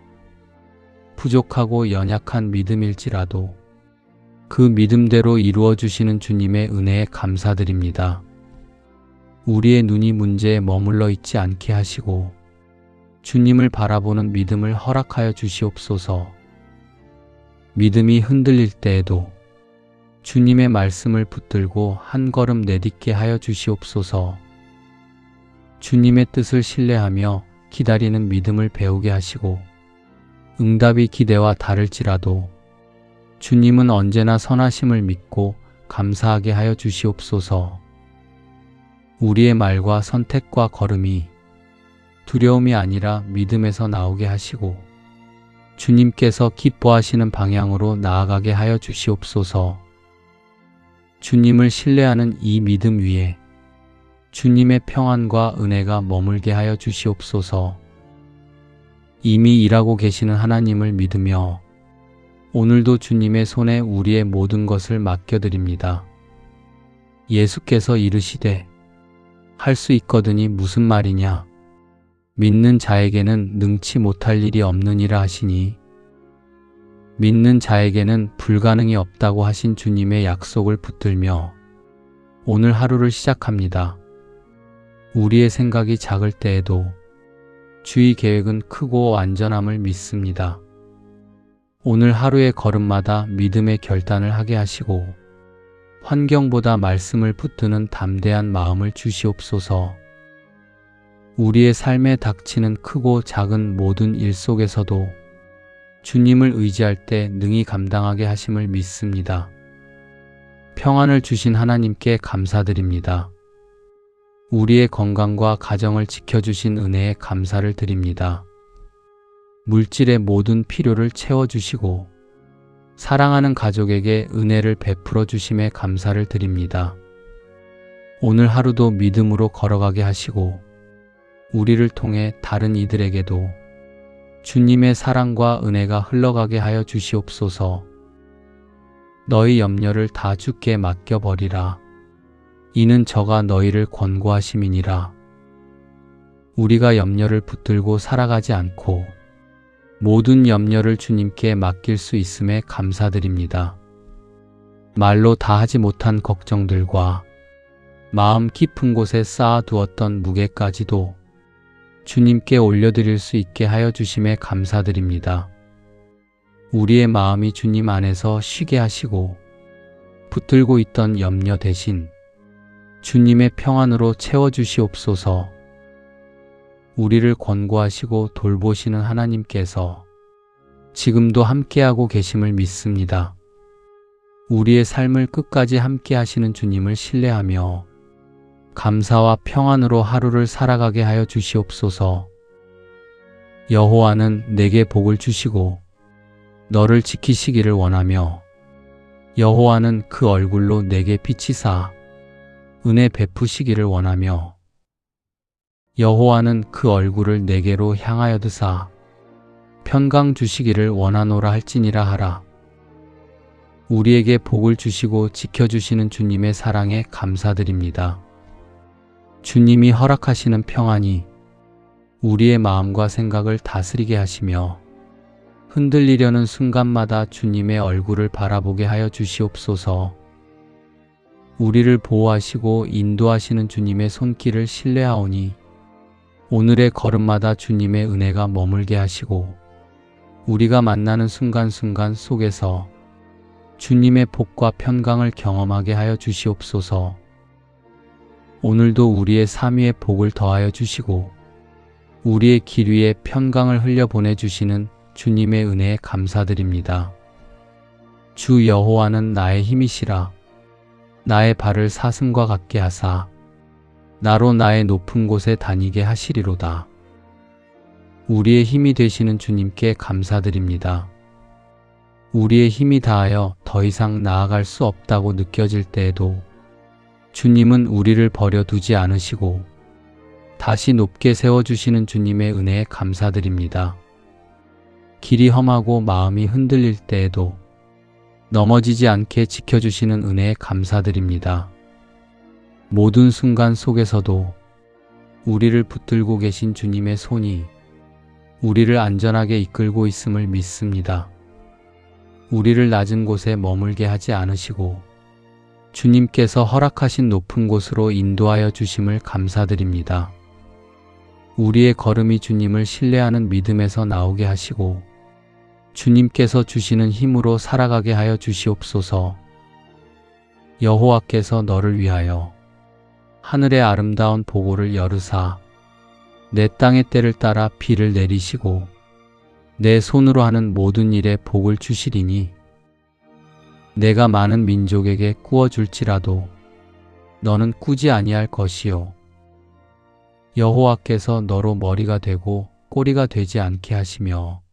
부족하고 연약한 믿음일지라도 그 믿음대로 이루어 주시는 주님의 은혜에 감사드립니다. 우리의 눈이 문제에 머물러 있지 않게 하시고 주님을 바라보는 믿음을 허락하여 주시옵소서. 믿음이 흔들릴 때에도 주님의 말씀을 붙들고 한 걸음 내딛게 하여 주시옵소서. 주님의 뜻을 신뢰하며 기다리는 믿음을 배우게 하시고 응답이 기대와 다를지라도 주님은 언제나 선하심을 믿고 감사하게 하여 주시옵소서. 우리의 말과 선택과 걸음이 두려움이 아니라 믿음에서 나오게 하시고 주님께서 기뻐하시는 방향으로 나아가게 하여 주시옵소서. 주님을 신뢰하는 이 믿음 위에 주님의 평안과 은혜가 머물게 하여 주시옵소서. 이미 일하고 계시는 하나님을 믿으며 오늘도 주님의 손에 우리의 모든 것을 맡겨드립니다. 예수께서 이르시되 할 수 있거든이 무슨 말이냐 믿는 자에게는 능치 못할 일이 없느니라 하시니 믿는 자에게는 불가능이 없다고 하신 주님의 약속을 붙들며 오늘 하루를 시작합니다. 우리의 생각이 작을 때에도 주의 계획은 크고 완전함을 믿습니다. 오늘 하루의 걸음마다 믿음의 결단을 하게 하시고 환경보다 말씀을 붙드는 담대한 마음을 주시옵소서. 우리의 삶에 닥치는 크고 작은 모든 일 속에서도 주님을 의지할 때 능히 감당하게 하심을 믿습니다. 평안을 주신 하나님께 감사드립니다. 우리의 건강과 가정을 지켜주신 은혜에 감사를 드립니다. 물질의 모든 필요를 채워주시고 사랑하는 가족에게 은혜를 베풀어 주심에 감사를 드립니다. 오늘 하루도 믿음으로 걸어가게 하시고 우리를 통해 다른 이들에게도 주님의 사랑과 은혜가 흘러가게 하여 주시옵소서. 너희 염려를 다 주께 맡겨버리라. 이는 저가 너희를 권고하심이니라. 우리가 염려를 붙들고 살아가지 않고 모든 염려를 주님께 맡길 수 있음에 감사드립니다. 말로 다하지 못한 걱정들과 마음 깊은 곳에 쌓아두었던 무게까지도 주님께 올려드릴 수 있게 하여 주심에 감사드립니다. 우리의 마음이 주님 안에서 쉬게 하시고 붙들고 있던 염려 대신 주님의 평안으로 채워주시옵소서. 우리를 권고하시고 돌보시는 하나님께서 지금도 함께하고 계심을 믿습니다. 우리의 삶을 끝까지 함께 하시는 주님을 신뢰하며 감사와 평안으로 하루를 살아가게 하여 주시옵소서. 여호와는 내게 복을 주시고 너를 지키시기를 원하며 여호와는 그 얼굴로 내게 비치사 은혜 베푸시기를 원하며 여호와는 그 얼굴을 내게로 향하여 드사 평강 주시기를 원하노라 할지니라 하라. 우리에게 복을 주시고 지켜주시는 주님의 사랑에 감사드립니다. 주님이 허락하시는 평안이 우리의 마음과 생각을 다스리게 하시며 흔들리려는 순간마다 주님의 얼굴을 바라보게 하여 주시옵소서. 우리를 보호하시고 인도하시는 주님의 손길을 신뢰하오니 오늘의 걸음마다 주님의 은혜가 머물게 하시고 우리가 만나는 순간순간 속에서 주님의 복과 평강을 경험하게 하여 주시옵소서. 오늘도 우리의 삶 위에 복을 더하여 주시고 우리의 길 위에 평강을 흘려 보내주시는 주님의 은혜에 감사드립니다. 주 여호와는 나의 힘이시라. 나의 발을 사슴과 같게 하사 나로 나의 높은 곳에 다니게 하시리로다. 우리의 힘이 되시는 주님께 감사드립니다. 우리의 힘이 다하여 더 이상 나아갈 수 없다고 느껴질 때에도 주님은 우리를 버려두지 않으시고 다시 높게 세워주시는 주님의 은혜에 감사드립니다. 길이 험하고 마음이 흔들릴 때에도 넘어지지 않게 지켜주시는 은혜에 감사드립니다. 모든 순간 속에서도 우리를 붙들고 계신 주님의 손이 우리를 안전하게 이끌고 있음을 믿습니다. 우리를 낮은 곳에 머물게 하지 않으시고 주님께서 허락하신 높은 곳으로 인도하여 주심을 감사드립니다. 우리의 걸음이 주님을 신뢰하는 믿음에서 나오게 하시고 주님께서 주시는 힘으로 살아가게 하여 주시옵소서. 여호와께서 너를 위하여 하늘의 아름다운 보고를 열으사 내 땅의 때를 따라 비를 내리시고 내 손으로 하는 모든 일에 복을 주시리니 내가 많은 민족에게 꾸어줄지라도 너는 꾸지 아니할 것이요 여호와께서 너로 머리가 되고 꼬리가 되지 않게 하시며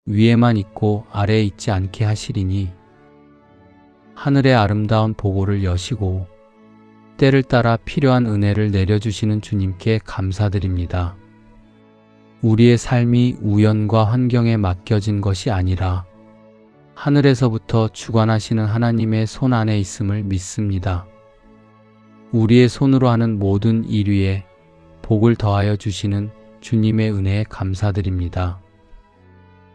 위에만 있고 아래에 있지 않게 하시리니 하늘의 아름다운 보고를 여시고 때를 따라 필요한 은혜를 내려주시는 주님께 감사드립니다. 우리의 삶이 우연과 환경에 맡겨진 것이 아니라 하늘에서부터 주관하시는 하나님의 손 안에 있음을 믿습니다. 우리의 손으로 하는 모든 일 위에 복을 더하여 주시는 주님의 은혜에 감사드립니다.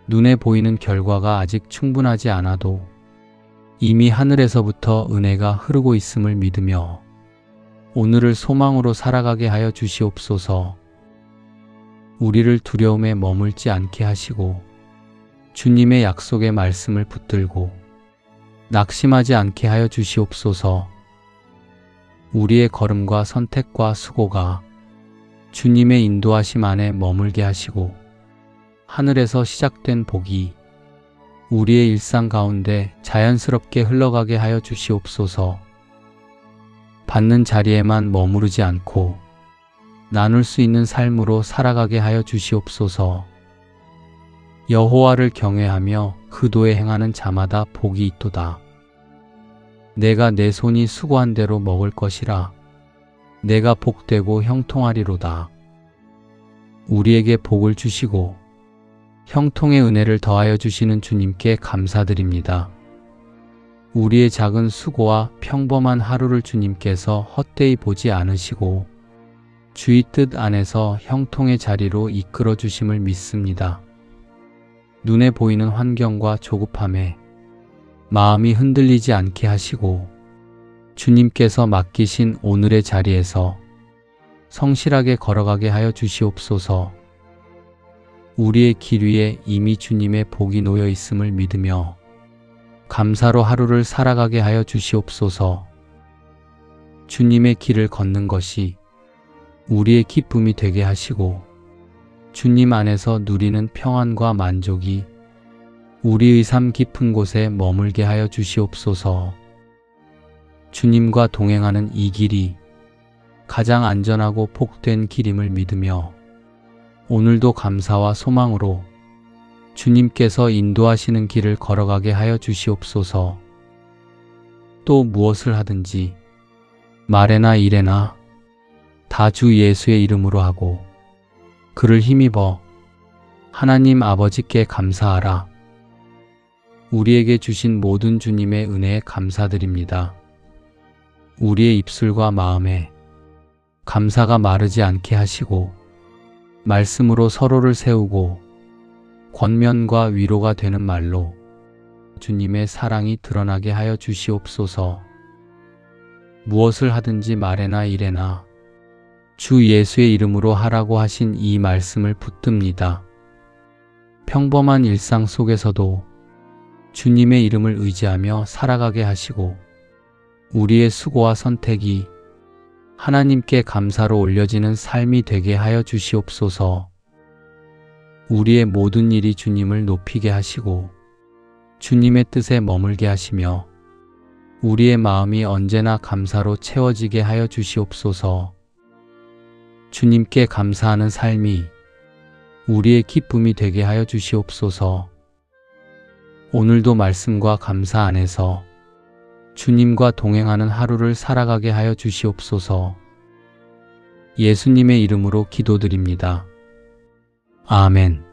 눈에 보이는 결과가 아직 충분하지 않아도 이미 하늘에서부터 은혜가 흐르고 있음을 믿으며 오늘을 소망으로 살아가게 하여 주시옵소서. 우리를 두려움에 머물지 않게 하시고 주님의 약속의 말씀을 붙들고 낙심하지 않게 하여 주시옵소서. 우리의 걸음과 선택과 수고가 주님의 인도하심 안에 머물게 하시고 하늘에서 시작된 복이 우리의 일상 가운데 자연스럽게 흘러가게 하여 주시옵소서. 받는 자리에만 머무르지 않고 나눌 수 있는 삶으로 살아가게 하여 주시옵소서. 여호와를 경외하며 그 도에 행하는 자마다 복이 있도다. 내가 내 손이 수고한 대로 먹을 것이라. 내가 복되고 형통하리로다. 우리에게 복을 주시고 형통의 은혜를 더하여 주시는 주님께 감사드립니다. 우리의 작은 수고와 평범한 하루를 주님께서 헛되이 보지 않으시고 주의 뜻 안에서 형통의 자리로 이끌어 주심을 믿습니다. 눈에 보이는 환경과 조급함에 마음이 흔들리지 않게 하시고 주님께서 맡기신 오늘의 자리에서 성실하게 걸어가게 하여 주시옵소서. 우리의 길 위에 이미 주님의 복이 놓여 있음을 믿으며 감사로 하루를 살아가게 하여 주시옵소서. 주님의 길을 걷는 것이 우리의 기쁨이 되게 하시고 주님 안에서 누리는 평안과 만족이 우리의 삶 깊은 곳에 머물게 하여 주시옵소서. 주님과 동행하는 이 길이 가장 안전하고 복된 길임을 믿으며 오늘도 감사와 소망으로 주님께서 인도하시는 길을 걸어가게 하여 주시옵소서. 또 무엇을 하든지 말에나 일에나 다 주 예수의 이름으로 하고 그를 힘입어 하나님 아버지께 감사하라. 우리에게 주신 모든 주님의 은혜에 감사드립니다. 우리의 입술과 마음에 감사가 마르지 않게 하시고 말씀으로 서로를 세우고 권면과 위로가 되는 말로 주님의 사랑이 드러나게 하여 주시옵소서. 무엇을 하든지 말에나 일에나 주 예수의 이름으로 하라고 하신 이 말씀을 붙듭니다. 평범한 일상 속에서도 주님의 이름을 의지하며 살아가게 하시고 우리의 수고와 선택이 하나님께 감사로 올려지는 삶이 되게 하여 주시옵소서. 우리의 모든 일이 주님을 높이게 하시고 주님의 뜻에 머물게 하시며 우리의 마음이 언제나 감사로 채워지게 하여 주시옵소서. 주님께 감사하는 삶이 우리의 기쁨이 되게 하여 주시옵소서. 오늘도 말씀과 감사 안에서 주님과 동행하는 하루를 살아가게 하여 주시옵소서. 예수님의 이름으로 기도드립니다. 아멘.